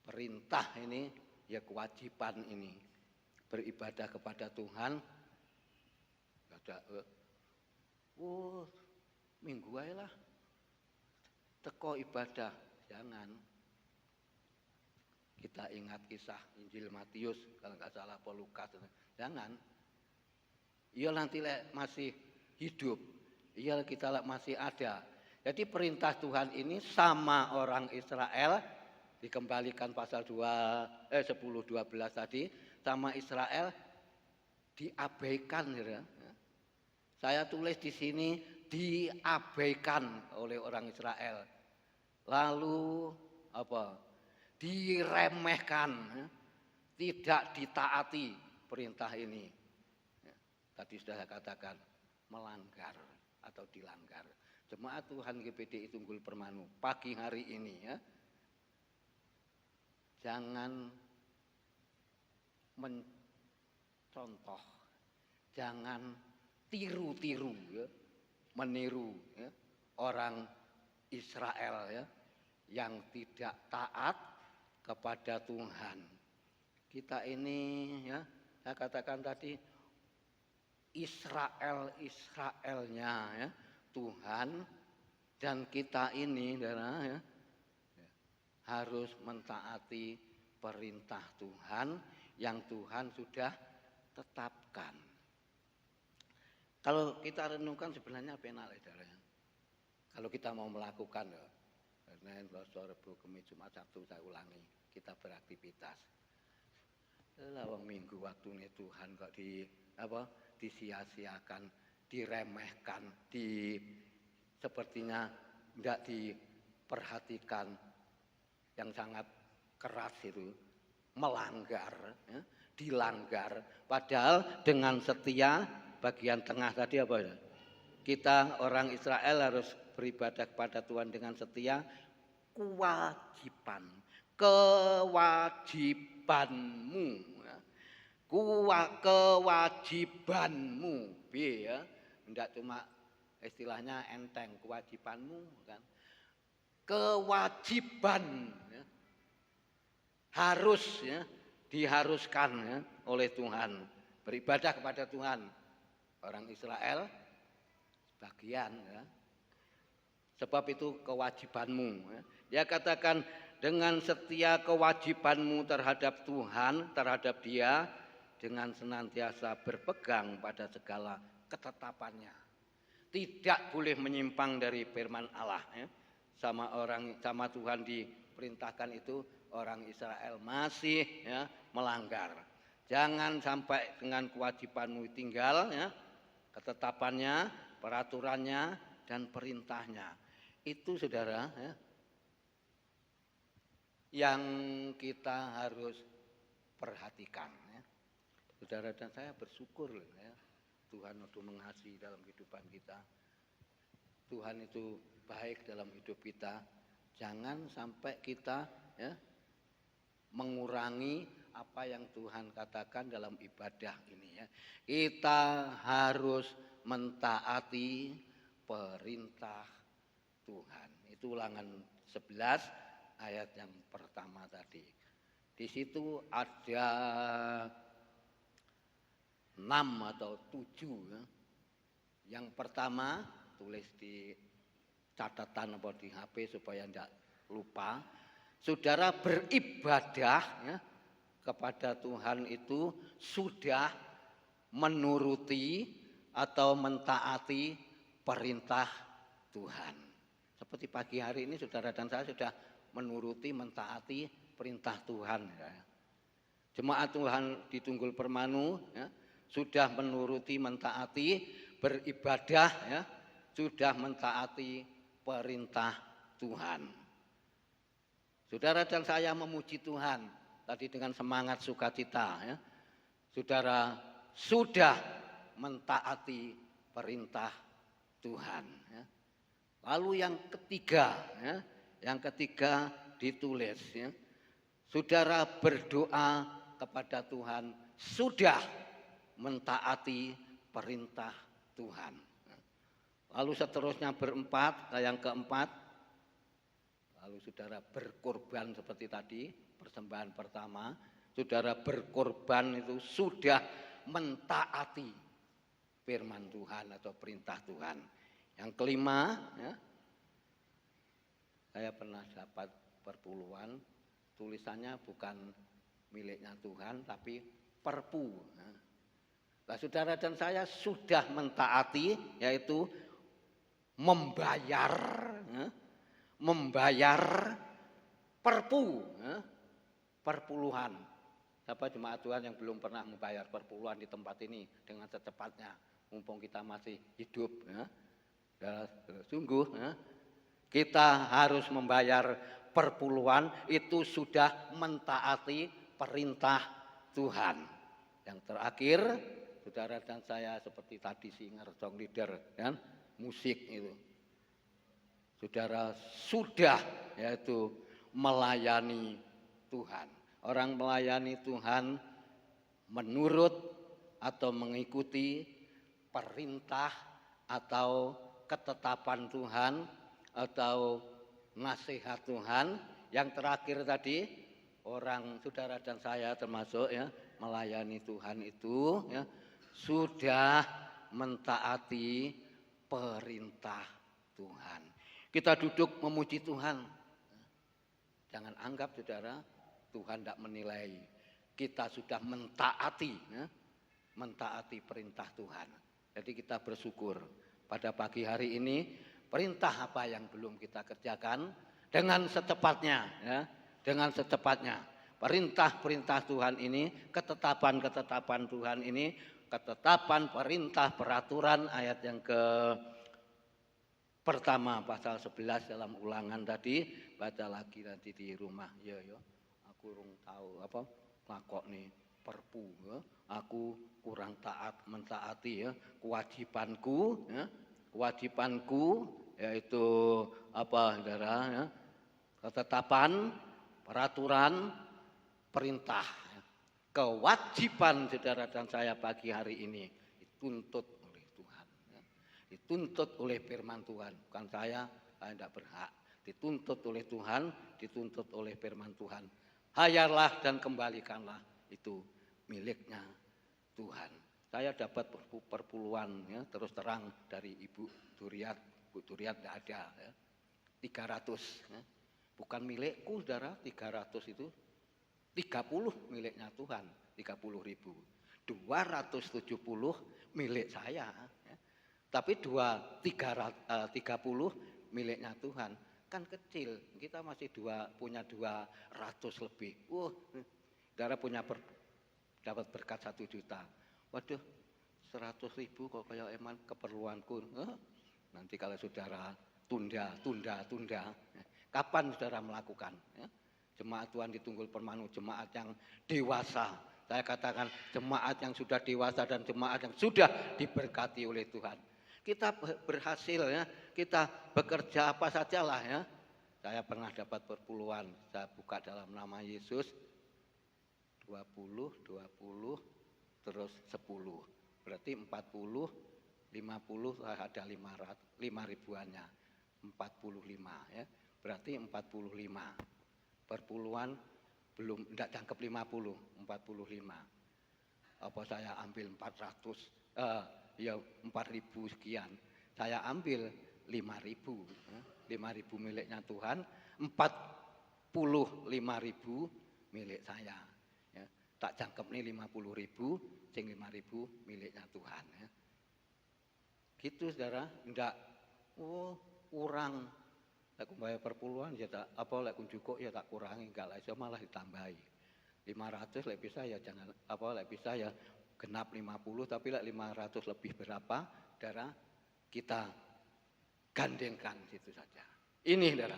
perintah ini ya kewajiban ini. Beribadah kepada Tuhan. Ada minggu aja lah. Teko ibadah, jangan. Kita ingat kisah Injil Matius kalau nggak salah apa Lukas, jangan. Iya nanti masih hidup, iya kita masih ada. Jadi perintah Tuhan ini sama orang Israel, dikembalikan pasal 10-12 tadi, sama Israel diabaikan ya. Saya tulis di sini diabaikan oleh orang Israel. Lalu apa? Diremehkan, ya. Tidak ditaati perintah ini. Ya. Tadi sudah saya katakan melanggar atau dilanggar. Jemaat Tuhan GPDI Tunggul Permanu pagi hari ini ya. Jangan mencontoh, jangan tiru-tiru ya, meniru ya, orang Israel ya, yang tidak taat kepada Tuhan. Kita ini ya, saya katakan tadi Israelnya ya, Tuhan, dan kita ini ya, harus mentaati perintah Tuhan yang Tuhan sudah tetapkan. Kalau kita renungkan sebenarnya benar saudara. Kalau kita mau melakukan ya, Senin, Selasa, Rabu, Kamis, Jumat, Sabtu saya ulangi, kita beraktivitas. Lawang minggu waktunya Tuhan kok disia-siakan, diremehkan, sepertinya tidak diperhatikan, yang sangat keras itu, melanggar, ya, dilanggar. Padahal dengan setia, bagian tengah tadi apa ya? Kita orang Israel harus beribadah kepada Tuhan dengan setia, kewajibanmu, ya. Kewajibanmu, ya, tidak cuma istilahnya enteng, kewajibanmu kan, kewajiban ya. Harus ya, diharuskan ya, oleh Tuhan beribadah kepada Tuhan. Orang Israel sebagian ya. Sebab itu kewajibanmu ya. Dia katakan dengan setia kewajibanmu terhadap Tuhan, terhadap Dia, dengan senantiasa berpegang pada segala ketetapannya. Tidak boleh menyimpang dari firman Allah ya. Sama Tuhan diperintahkan itu, orang Israel masih ya, melanggar. Jangan sampai dengan kewajibanmu tinggal ya, ketetapannya, peraturannya, dan perintahnya. Itu saudara ya, yang kita harus perhatikan ya. Saudara dan saya bersyukur ya, Tuhan itu mengasihi dalam kehidupan kita. Tuhan itu baik dalam hidup kita. Jangan sampai kita ya, mengurangi apa yang Tuhan katakan dalam ibadah ini ya. Kita harus mentaati perintah Tuhan. Itu Ulangan 11 ayat yang pertama tadi. Di situ ada 6 atau 7 ya. Yang pertama tulis di catatan atau di HP supaya tidak lupa. Saudara beribadah ya, kepada Tuhan itu sudah menuruti atau mentaati perintah Tuhan. Seperti pagi hari ini saudara dan saya sudah menuruti, mentaati perintah Tuhan. Ya. Jemaat Tuhan di Tunggul Permanu ya, sudah menuruti, mentaati, beribadah ya, sudah mentaati perintah Tuhan. Saudara dan saya memuji Tuhan tadi dengan semangat sukacita ya. Saudara sudah mentaati perintah Tuhan ya. Lalu yang ketiga ya, yang ketiga ditulis ya. Saudara berdoa kepada Tuhan sudah mentaati perintah Tuhan. Lalu seterusnya berempat, yang keempat, lalu saudara berkorban seperti tadi, persembahan pertama, saudara berkorban itu sudah mentaati firman Tuhan atau perintah Tuhan. Yang kelima, ya, saya pernah dapat perpuluhan, tulisannya bukan miliknya Tuhan, tapi perpu. Nah, saudara dan saya sudah mentaati, yaitu membayar, ya, membayar perpu, ya, perpuluhan. Siapa jemaat Tuhan yang belum pernah membayar perpuluhan di tempat ini dengan secepatnya, mumpung kita masih hidup, ya. Sungguh, ya, kita harus membayar perpuluhan, itu sudah mentaati perintah Tuhan. Yang terakhir, saudara dan saya seperti tadi singer song leader, kan, musik itu. Saudara sudah yaitu melayani Tuhan. Orang melayani Tuhan menurut atau mengikuti perintah atau ketetapan Tuhan atau nasihat Tuhan. Yang terakhir tadi, orang saudara dan saya termasuk ya, melayani Tuhan itu ya, sudah mentaati perintah Tuhan. Kita duduk memuji Tuhan. Jangan anggap saudara Tuhan tidak menilai. Kita sudah mentaati, ya, mentaati perintah Tuhan. Jadi kita bersyukur pada pagi hari ini perintah apa yang belum kita kerjakan dengan secepatnya, ya, dengan secepatnya. Perintah-perintah Tuhan ini, ketetapan-ketetapan Tuhan ini, ketetapan perintah peraturan ayat yang pertama pasal 11 dalam Ulangan tadi, baca lagi nanti di rumah. Ya, aku kurang tahu apa ngakok nih perpu, ya. Aku kurang taat mentaati ya kewajibanku, ya. Kewajibanku yaitu apa, saudara, ya. Ketetapan, peraturan, perintah. Kewajiban saudara dan saya pagi hari ini dituntut oleh Tuhan. Dituntut oleh firman Tuhan, bukan saya tidak berhak. Dituntut oleh Tuhan, dituntut oleh firman Tuhan. Hayarlah dan kembalikanlah, itu miliknya Tuhan. Saya dapat perpuluhan, ya, terus terang dari Ibu Duriat. Ibu Duriat tidak ada, ya. 300, ya. Bukan milikku saudara, 300 itu 30 miliknya Tuhan, 30.000. 270 milik saya, ya. Tapi 30 miliknya Tuhan. Kan kecil, kita masih punya 200 lebih. Saudara punya dapat berkat 1 juta. Waduh, 100.000 kok kayak eman keperluanku. Nanti kalau saudara tunda. Kapan saudara melakukan? Ya? Jemaat Tuhan di Tunggul Permanu, jemaat yang dewasa. Saya katakan jemaat yang sudah dewasa dan jemaat yang sudah diberkati oleh Tuhan. Kita berhasil, ya, kita bekerja apa sajalah, ya. Saya pernah dapat perpuluhan, saya buka dalam nama Yesus 20, terus 10. Berarti 40, 50, ada 5 ribuannya. 45, ya. Berarti 45. Perpuluhan belum, tidak jangkep 50, 45. Apa saya ambil 400, ya 4.000 sekian. Saya ambil 5.000, 5.000 miliknya Tuhan, 45.000 milik saya. Ya. Tak jangkep nih 50.000, sing 5.000 miliknya Tuhan. Ya. Gitu saudara, enggak, kurang. Aku bayar perpuluhan ya tak, apa lek cukup ya tak kurangi, enggak lah, malah ditambahi. 500 lek bisa ya jangan, apa lek bisa ya genap 50, tapi lek 500 lebih berapa, saudara, kita gandengkan situ saja. Ini saudara,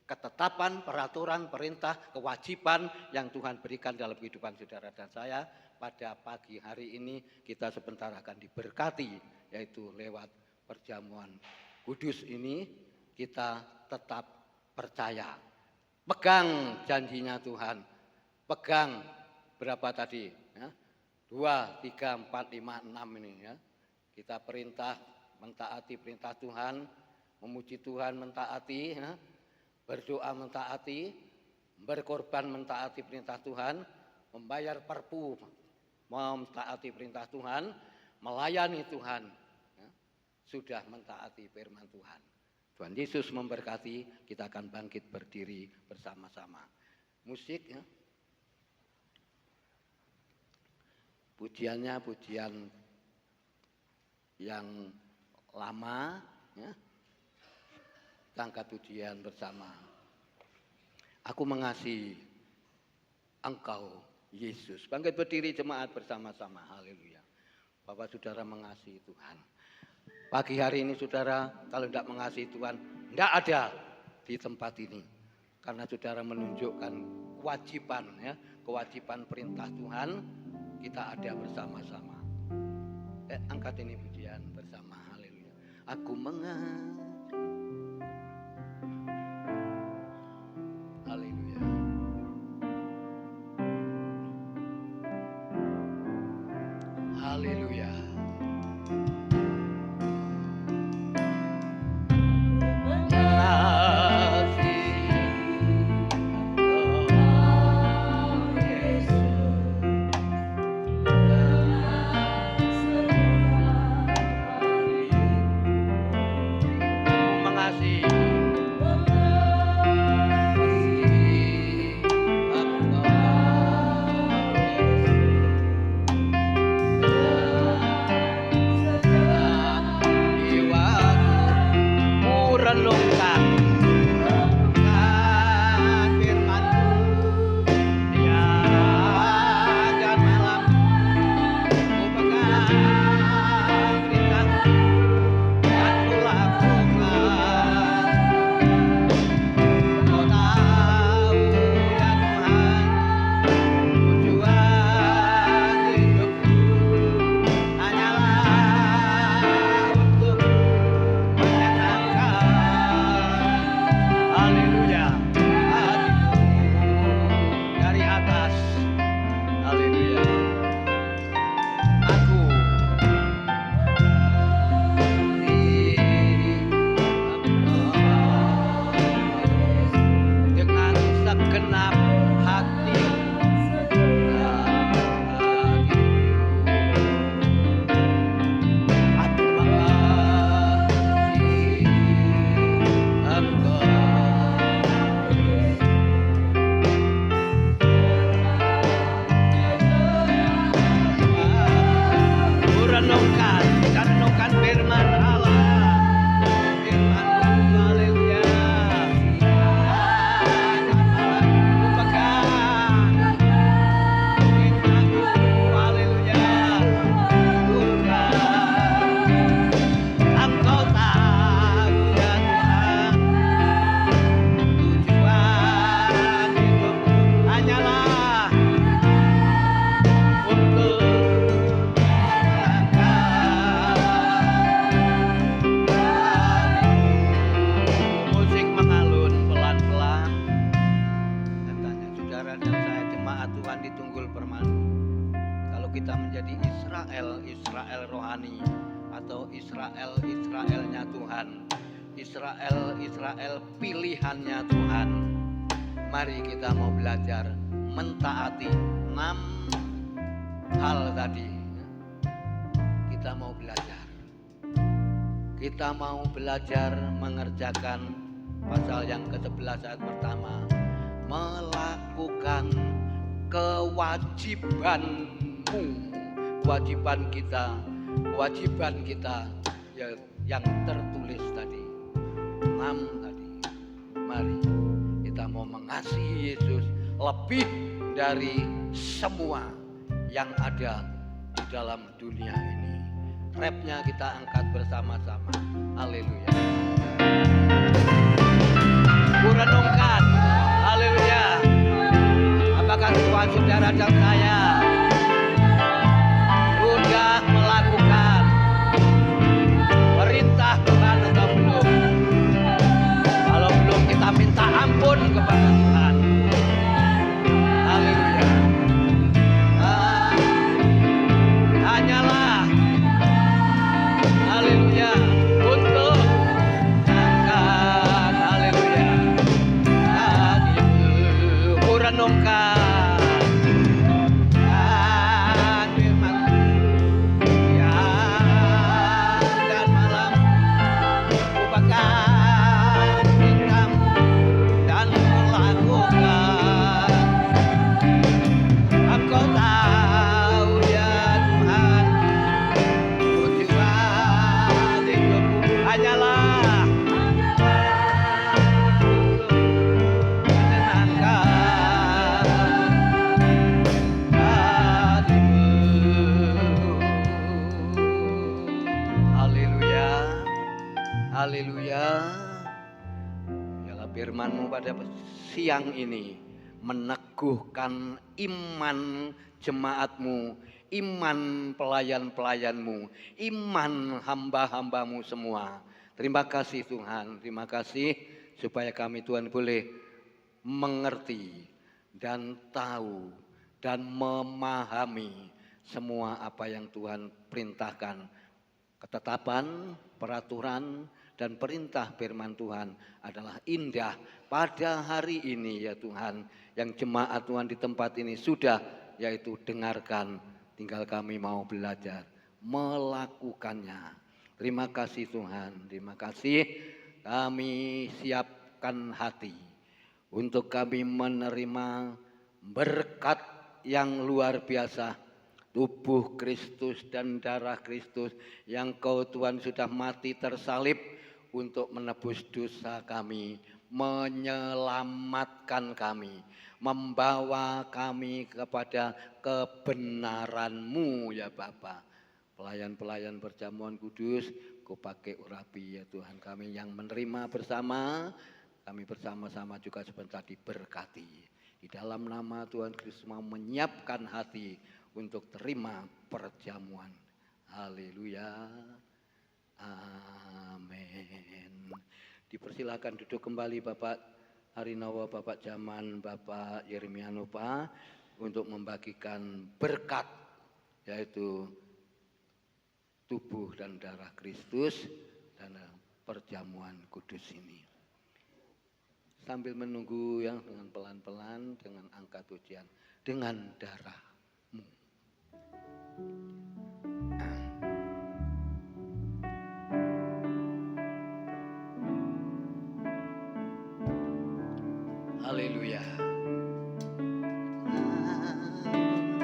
ketetapan, peraturan, perintah, kewajiban yang Tuhan berikan dalam kehidupan saudara dan saya. Pada pagi hari ini kita sebentar akan diberkati, yaitu lewat perjamuan kudus ini kita tetap percaya. Pegang janjinya Tuhan, pegang berapa tadi? Ya? 2, 3, 4, 5, 6 ini ya. Kita perintah, mentaati perintah Tuhan, memuji Tuhan mentaati, ya. Berdoa mentaati, berkorban mentaati perintah Tuhan, membayar perpu mentaati perintah Tuhan, melayani Tuhan, ya. Sudah mentaati firman Tuhan. Tuhan Yesus memberkati, kita akan bangkit berdiri bersama-sama. Musik ya. Pujiannya pujian yang lama ya. Kita angkat pujian bersama. Aku mengasihi Engkau Yesus. Bangkit berdiri jemaat bersama-sama. Haleluya. Bapak saudara mengasihi Tuhan. Pagi hari ini saudara kalau tidak mengasihi Tuhan, tidak ada di tempat ini. Karena saudara menunjukkan kewajiban ya, kewajiban perintah Tuhan, kita ada bersama-sama. Angkat ini pujian bersama. Haleluya. Aku mengasihi. Haleluya. Haleluya. Israelnya Tuhan, Israel pilihannya Tuhan. Mari kita mau belajar mentaati 6 hal tadi. Kita mau belajar. Kita mau belajar mengerjakan pasal yang ke-11 ayat pertama, melakukan kewajibanmu, kewajiban kita yang tertulis tadi. 6 tadi. Mari kita mau mengasihi Yesus lebih dari semua yang ada di dalam dunia ini. Rapnya kita angkat bersama-sama. Haleluya. renungkan. Haleluya. Apakah Tuhan, saudara dan saya sudah melakukan perintah Tuhan atau belum? Kalau belum, kita minta ampun kepada Tuhan. Haleluya. Hanyalah haleluya untuk akan haleluya hadimu renungkan dan firman siang dan malam lupakan cintamu dan melakukan. Engkau tahu ya Tuhan, tujuan hidupku hanyalah menyenangkan hatimu. Haleluya, haleluya. Biarlah firman-Mu pada siang ini meneguhkan iman jemaat-Mu, iman pelayan-pelayan-Mu, iman hamba-hamba-Mu semua. Terima kasih Tuhan, terima kasih supaya kami Tuhan boleh mengerti dan tahu dan memahami semua apa yang Tuhan perintahkan. Ketetapan, peraturan, dan perintah firman Tuhan adalah indah pada hari ini ya Tuhan. Yang jemaat Tuhan di tempat ini sudah, yaitu dengarkan, tinggal kami mau belajar melakukannya. Terima kasih Tuhan, terima kasih. Kami siapkan hati untuk kami menerima berkat yang luar biasa, tubuh Kristus dan darah Kristus yang Kau Tuhan sudah mati tersalib untuk menebus dosa kami, menyelamatkan kami, membawa kami kepada kebenaran-Mu ya Bapa. Pelayan-pelayan perjamuan kudus, Kau pakai urapi ya Tuhan kami yang menerima bersama, kami bersama-sama juga sebentar diberkati. Di dalam nama Tuhan Kristus mau menyiapkan hati untuk terima perjamuan. Haleluya. Amin. Dipersilakan duduk kembali Bapak Harinawa, Bapak Jaman, Bapak Yeremia Nova untuk membagikan berkat, yaitu tubuh dan darah Kristus dan perjamuan kudus ini. Sambil menunggu yang dengan pelan-pelan, dengan angkat pujian, dengan darah-Mu. Haleluya.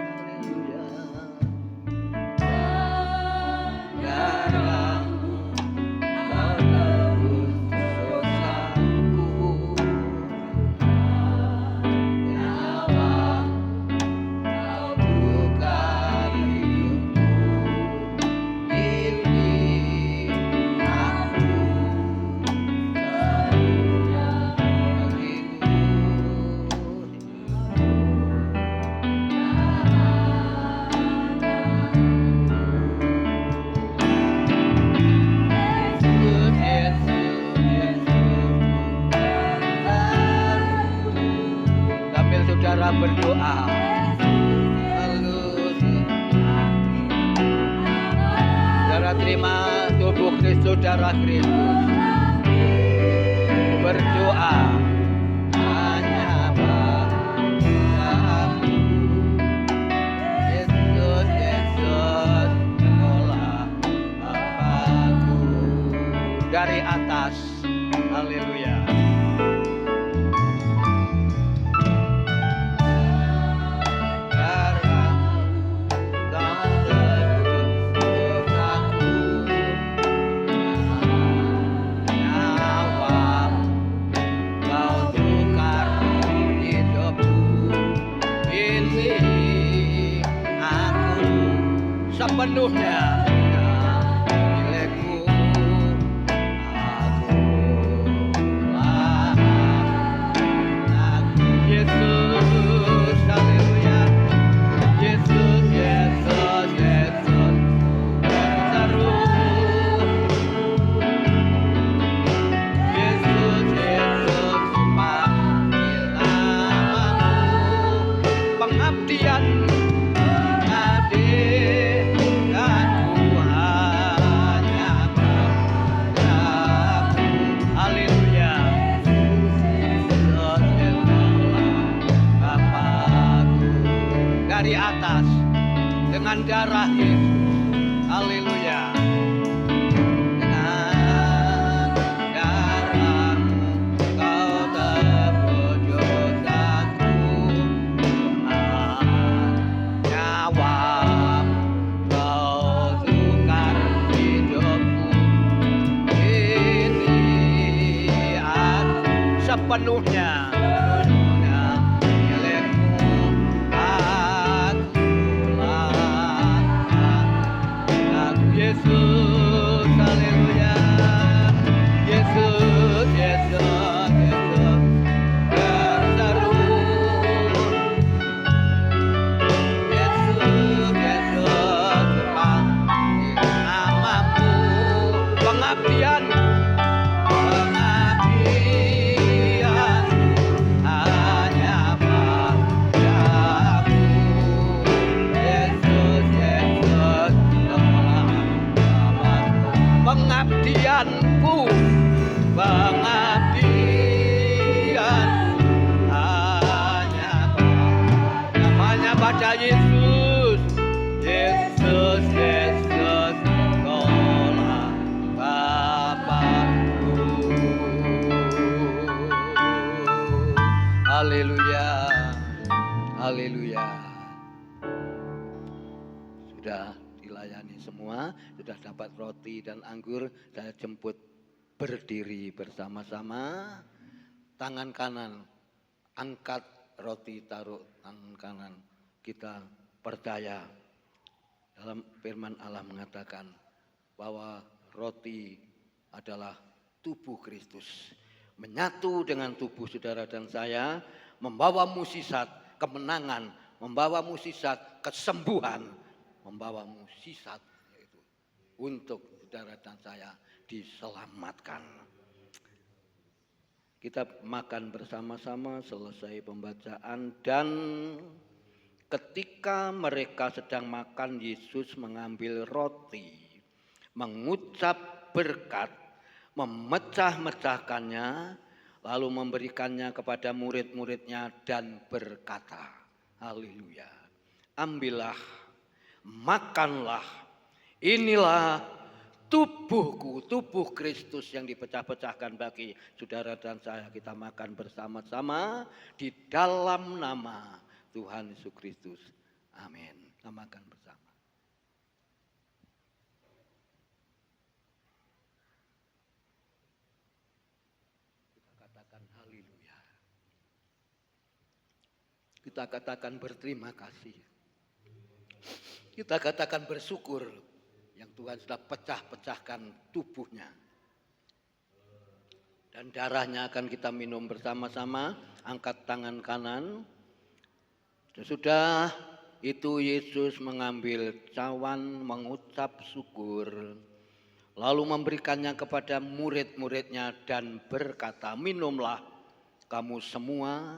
Haleluya. Darah-Mu menebus dosaku. Nyawa Kau bukan hidupku. Ini aku sambil saudara berdoa. Saudara terima tubuh Kristus, darah Kristus. Berdoa hanya bagi Yesus, Yesus, Kaulah Bapakku. Dari atas, haleluya. Sepenuhnya milikmu, akulah pengabdian hanya padamu. Haleluya. Bapakku dari atas dengan darah Yesus. Haleluya. Dengan darahmu kau tebus dosaku, dengan nyawamu kau tukar hidupku. Ini aku sepenuhnya milikmu. Aku Yesus, haleluya. Yesus, Yesus, Yesus berseru. Yesus, Yesus panggil namamu. Pengabdian hanya padamu. Yesus, Yesus pengabdianku, pengabdian hanya pada Yesus. Yesus, Yesus tolong Bapakku. Haleluya, haleluya. Sudah dilayani semua, sudah dapat roti dan anggur, saya jemput berdiri bersama-sama. Tangan kanan, angkat roti, taruh tangan kanan. Kita percaya dalam firman Allah mengatakan bahwa roti adalah tubuh Kristus. Menyatu dengan tubuh saudara dan saya, membawa mukjizat kemenangan, membawa mukjizat kesembuhan, membawa mukjizat yaitu untuk saudara dan saya diselamatkan. Kita makan bersama-sama selesai pembacaan, dan ketika mereka sedang makan, Yesus mengambil roti, mengucap berkat, memecah-mecahkannya, lalu memberikannya kepada murid-muridnya dan berkata, haleluya, ambillah, makanlah, inilah tubuhku, tubuh Kristus yang dipecah-pecahkan bagi saudara dan saya. Kita makan bersama-sama di dalam nama Tuhan Yesus Kristus. Amin. Kita makan bersama. Kita katakan haleluya. Kita katakan berterima kasih. Kita katakan bersyukur yang Tuhan sudah pecah-pecahkan tubuhnya. Dan darahnya akan kita minum bersama-sama. Angkat tangan kanan. Sudah itu Yesus mengambil cawan, mengucap syukur. Lalu memberikannya kepada murid-muridnya dan berkata, minumlah kamu semua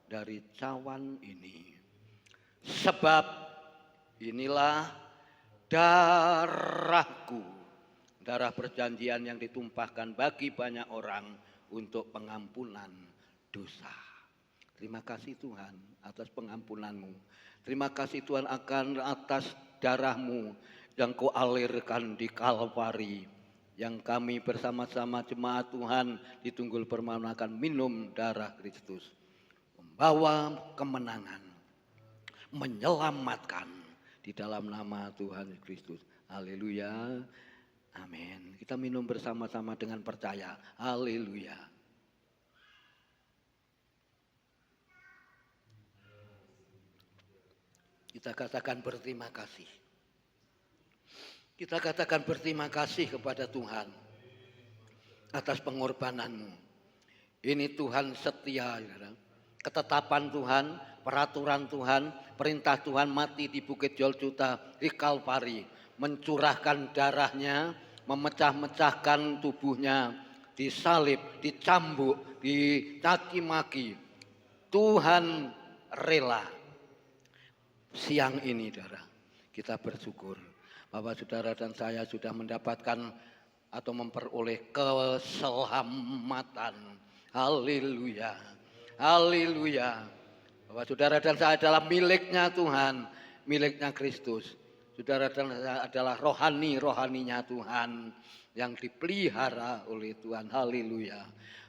dari cawan ini. Sebab inilah darahku, darah perjanjian yang ditumpahkan bagi banyak orang untuk pengampunan dosa. Terima kasih Tuhan atas pengampunanmu. Terima kasih Tuhan akan atas darahmu yang kau alirkan di Kalvari. Yang kami bersama-sama jemaat Tuhan di Tunggul Permana akan minum darah Kristus. Membawa kemenangan, menyelamatkan. Di dalam nama Tuhan Kristus. Haleluya. Amin. Kita minum bersama-sama dengan percaya. Haleluya. Kita katakan berterima kasih. Kita katakan berterima kasih kepada Tuhan atas pengorbananmu. Ini Tuhan setia. Ketetapan Tuhan, peraturan Tuhan, perintah Tuhan mati di Bukit Golgota di Kalvari, mencurahkan darahnya, memecah-mecahkan tubuhnya, disalib, dicambuk, dicaci maki. Tuhan rela siang ini saudara, kita bersyukur bahwa saudara dan saya sudah mendapatkan atau memperoleh keselamatan. Haleluya, haleluya. Bahwa saudara dan saya adalah miliknya Tuhan, miliknya Kristus. Saudara dan saya adalah rohaninya Tuhan yang dipelihara oleh Tuhan. Haleluya.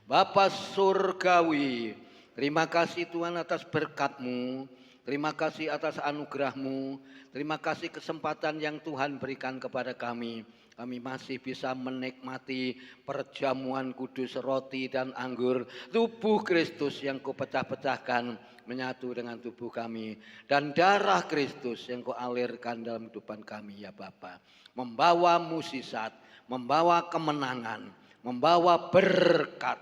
Bapa surgawi, terima kasih Tuhan atas berkat-Mu. Terima kasih atas anugerah-Mu. Terima kasih kesempatan yang Tuhan berikan kepada kami. Kami masih bisa menikmati perjamuan kudus roti dan anggur. Tubuh Kristus yang Kau pecah-pecahkan menyatu dengan tubuh kami. Dan darah Kristus yang Kau alirkan dalam kehidupan kami ya Bapa. Membawa mukjizat, membawa kemenangan, membawa berkat.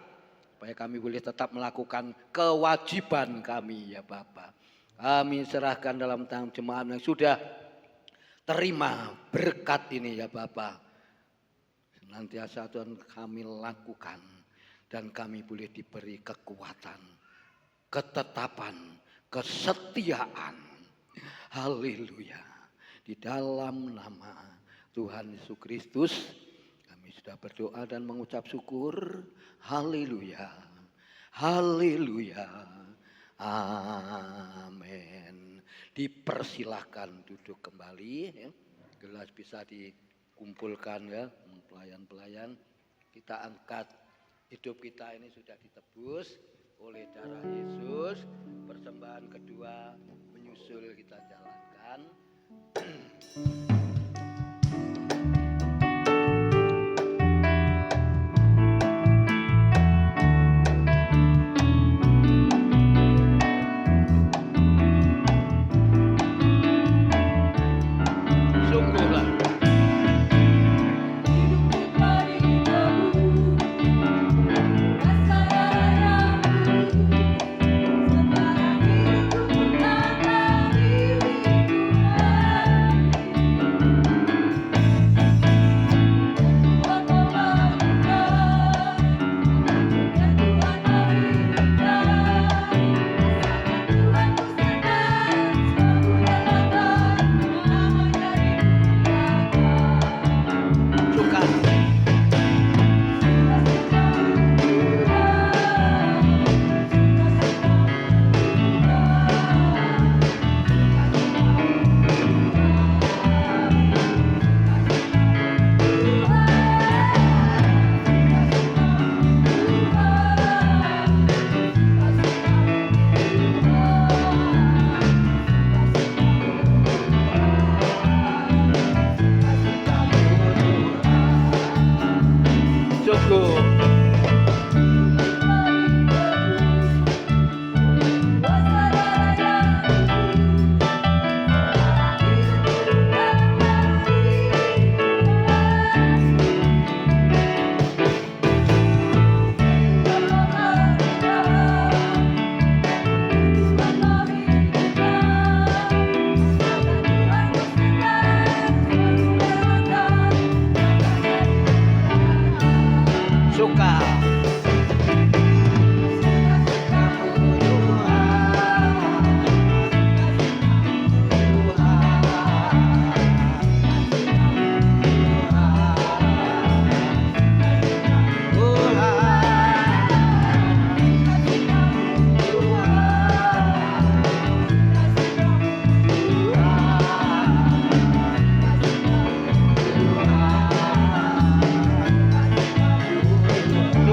Supaya kami boleh tetap melakukan kewajiban kami ya Bapa. Kami serahkan dalam tangan jemaat yang sudah terima berkat ini ya Bapa. Senantiasa Tuhan kami lakukan dan kami boleh diberi kekuatan, ketetapan, kesetiaan. Haleluya. Di dalam nama Tuhan Yesus Kristus kami sudah berdoa dan mengucap syukur. Haleluya. Haleluya. Amin. Dipersilahkan duduk kembali ya. Gelas bisa dikumpulkan ya, pelayan-pelayan. Kita angkat hidup kita ini sudah ditebus oleh darah Yesus. Persembahan kedua menyusul kita jalankan.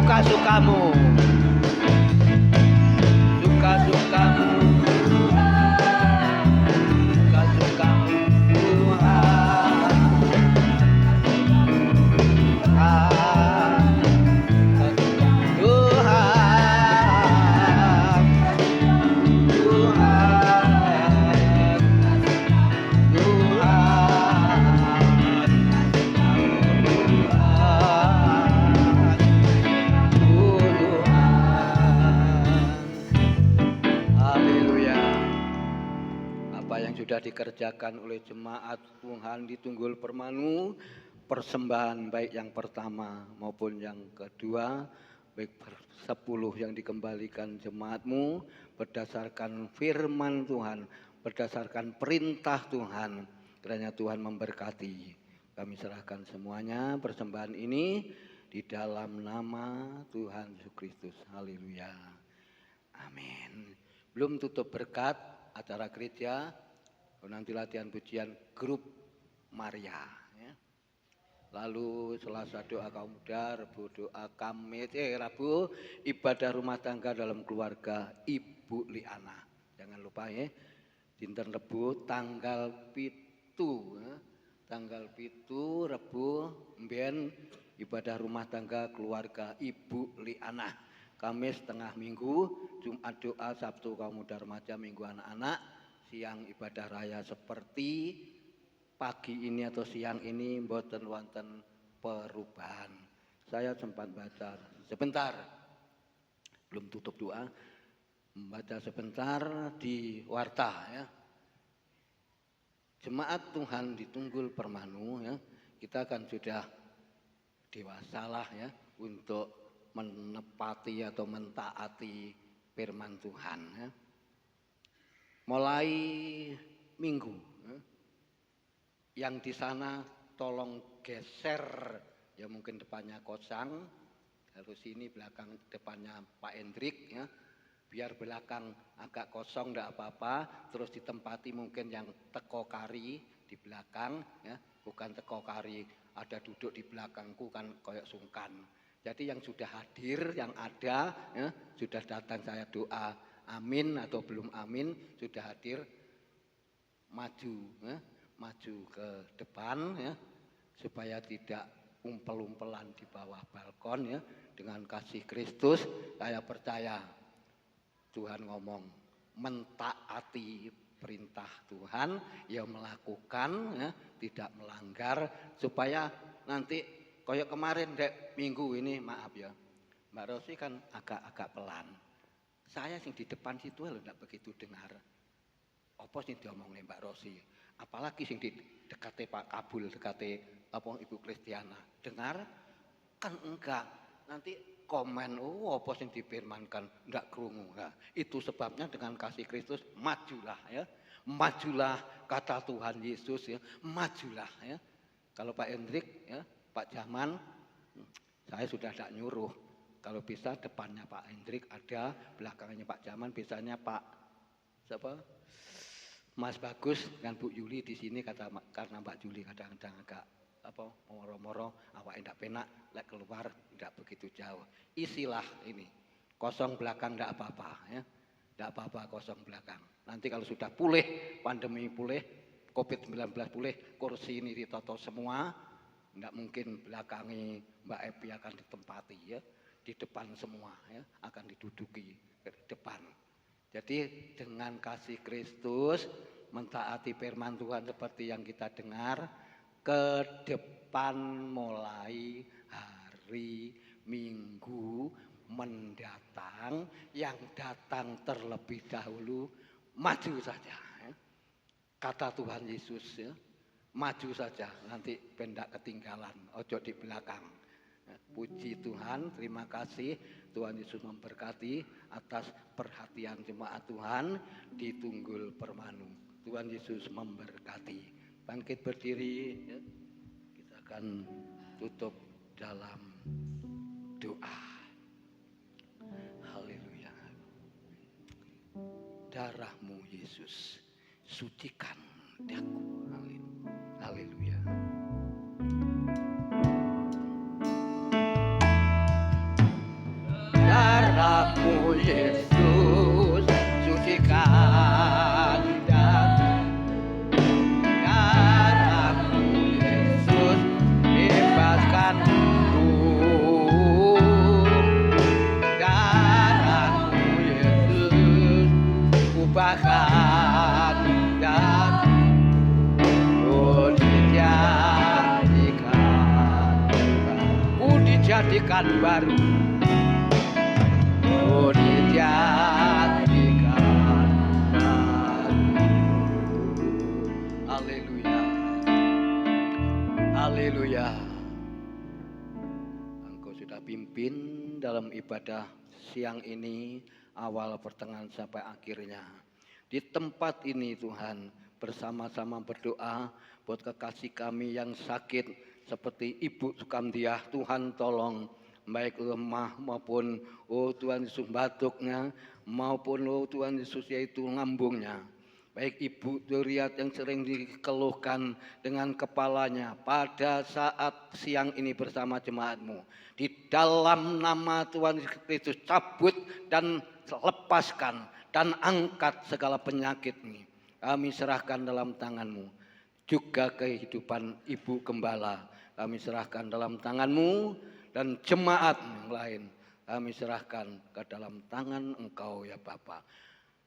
Suka-sukamu, suka-sukamu, suka-sukamu Tuhan, sudah dikerjakan oleh jemaat Tuhan di Tunggul Permanu, persembahan baik yang pertama maupun yang kedua, baik 10 yang dikembalikan jemaatmu berdasarkan firman Tuhan, berdasarkan perintah Tuhan. Kiranya Tuhan memberkati. Kami serahkan semuanya persembahan ini di dalam nama Tuhan Yesus Kristus. Haleluya. Amin. Belum tutup berkat acara gereja, nanti latihan pujian grup Maria. Ya. Lalu Selasa doa kaum muda, Rabu doa Rabu ibadah rumah tangga dalam keluarga Ibu Liana. Jangan lupa ya, dinten Rebu tanggal 7 ya. Tanggal 7 Rebu mbiyen ibadah rumah tangga keluarga Ibu Liana. Kamis tengah minggu, Jumat doa, Sabtu kaum muda remaja, Minggu anak-anak, siang ibadah raya seperti pagi ini atau siang ini mboten wonten perubahan. Saya sempat baca sebentar, belum tutup doa, membaca sebentar di warta ya. Jemaat Tuhan di Tunggul Permanu ya, kita kan sudah dewasalah ya untuk menepati atau mentaati firman Tuhan ya. Mulai minggu ya, yang di sana tolong geser ya, mungkin depannya kosong, lalu sini belakang depannya Pak Hendrik ya. Biar belakang agak kosong enggak apa-apa, terus ditempati mungkin yang teko kari di belakang ya, bukan teko kari ada duduk di belakangku kan koyok sungkan. Jadi yang sudah hadir, yang ada ya, sudah datang saya doa amin atau belum amin, sudah hadir maju ya, maju ke depan ya, supaya tidak umpel-umpelan di bawah balkon ya. Dengan kasih Kristus saya percaya Tuhan ngomong mentaati perintah Tuhan, ya melakukan ya, tidak melanggar, supaya nanti kayak kemarin dek minggu ini, maaf ya Mbak Rosi kan agak pelan, saya yang di depan situ lho tidak begitu dengar apa sih diomongin Mbak Rosi, apalagi sing di dekate Pak Kabul, dekate apa Ibu Kristiana dengar kan enggak, nanti komen apa sing difirmankan ndak krungu. Nah, itu sebabnya dengan kasih Kristus majulah ya. Majulah kata Tuhan Yesus ya, majulah ya. Kalau Pak Hendrik ya, Pak Jaman saya sudah tidak nyuruh. Kalau bisa depannya Pak Hendrik ada, belakangnya Pak Jaman, biasanya Pak siapa? Mas Bagus dengan Bu Yuli di sini kata karena Mbak Juli kadang-kadang agak apa moro-moro awak ndak penak lek keluar ndak begitu jauh. Isilah ini. Kosong belakang ndak apa-apa ya. Ndak apa-apa kosong belakang. Nanti kalau sudah pulih, pandemi pulih, Covid-19 pulih, kursi ini ditoto semua, ndak mungkin belakangi Mbak Epi akan ditempati ya. Di depan semua ya, akan diduduki ke depan. Jadi dengan kasih Kristus mentaati firman Tuhan seperti yang kita dengar, ke depan mulai hari Minggu mendatang, yang datang terlebih dahulu maju saja ya. Kata Tuhan Yesus ya, maju saja nanti pendak ketinggalan, ojo di belakang. Puji Tuhan, terima kasih Tuhan Yesus memberkati atas perhatian jemaat Tuhan di Tunggul Permanu. Tuhan Yesus memberkati. Bangkit berdiri ya. Kita akan tutup dalam doa. Haleluya. Darah-Mu Yesus sucikan daku. Haleluya. Darah-Mu Yesus sucikan daku. Bahkan dan dijadikan baru, dijadikan baru. Haleluya, haleluya. Engkau sudah pimpin dalam ibadah siang ini, awal pertengahan sampai akhirnya. di tempat ini Tuhan, bersama-sama berdoa buat kekasih kami yang sakit seperti Ibu Sukamdiah. Tuhan tolong, baik lemah maupun Tuhan Yesus batuknya, maupun Tuhan Yesus yaitu lambungnya. Baik Ibu Duriat yang sering dikeluhkan dengan kepalanya pada saat siang ini bersama jemaatmu. Di dalam nama Tuhan Yesus Kristus cabut dan lepaskan dan angkat segala penyakit ini. Kami serahkan dalam tanganmu. Juga kehidupan Ibu Gembala kami serahkan dalam tanganmu, dan jemaat yang lain kami serahkan ke dalam tangan Engkau ya Bapa.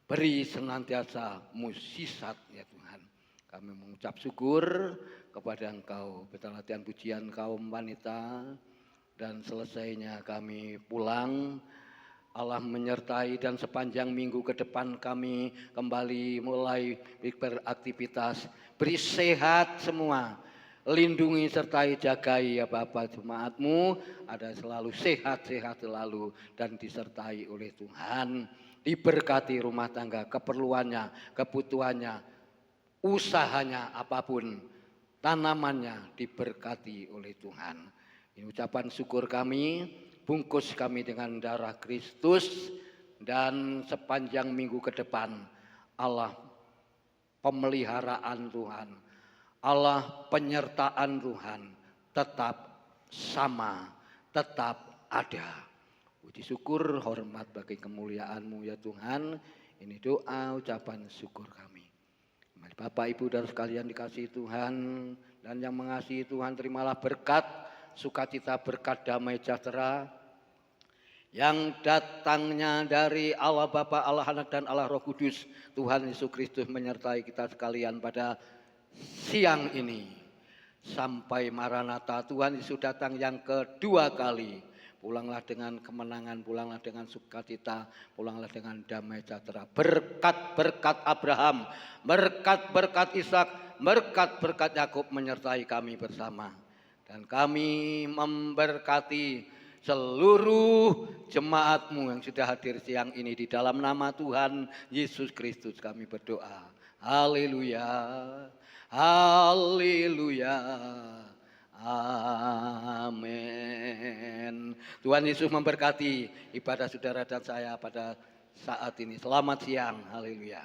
Beri senantiasa mukjizat ya Tuhan. Kami mengucap syukur kepada Engkau. Kita latihan pujian kaum wanita dan selesainya kami pulang. Allah menyertai dan sepanjang minggu ke depan kami kembali mulai beraktivitas. Beri sehat semua. Lindungi sertai jagai ya Bapak jemaatmu. Ada selalu sehat-sehat selalu dan disertai oleh Tuhan. Diberkati rumah tangga, keperluannya, kebutuhannya, usahanya apapun, tanamannya diberkati oleh Tuhan. Ini ucapan syukur kami, bungkus kami dengan darah Kristus, dan sepanjang minggu ke depan Allah pemeliharaan Tuhan, Allah penyertaan Tuhan tetap sama, tetap ada. Puji syukur, hormat bagi kemuliaan-Mu ya Tuhan. Ini doa ucapan syukur kami. Mari Bapak Ibu dan sekalian dikasihi Tuhan dan yang mengasihi Tuhan, terimalah berkat, sukacita, berkat damai sejahtera yang datangnya dari Allah Bapa, Allah Anak dan Allah Roh Kudus. Tuhan Yesus Kristus menyertai kita sekalian pada siang ini. Sampai Maranatha, Tuhan Yesus datang yang kedua kali. Pulanglah dengan kemenangan, pulanglah dengan sukacita, pulanglah dengan damai sejahtera. Berkat-berkat Abraham, berkat-berkat Ishak, berkat-berkat Yakub menyertai kami bersama. Dan kami memberkati seluruh jemaat-Mu yang sudah hadir siang ini. Di dalam nama Tuhan Yesus Kristus kami berdoa. Haleluya, haleluya. Amin. Tuhan Yesus memberkati ibadah saudara dan saya pada saat ini. Selamat siang. Haleluya.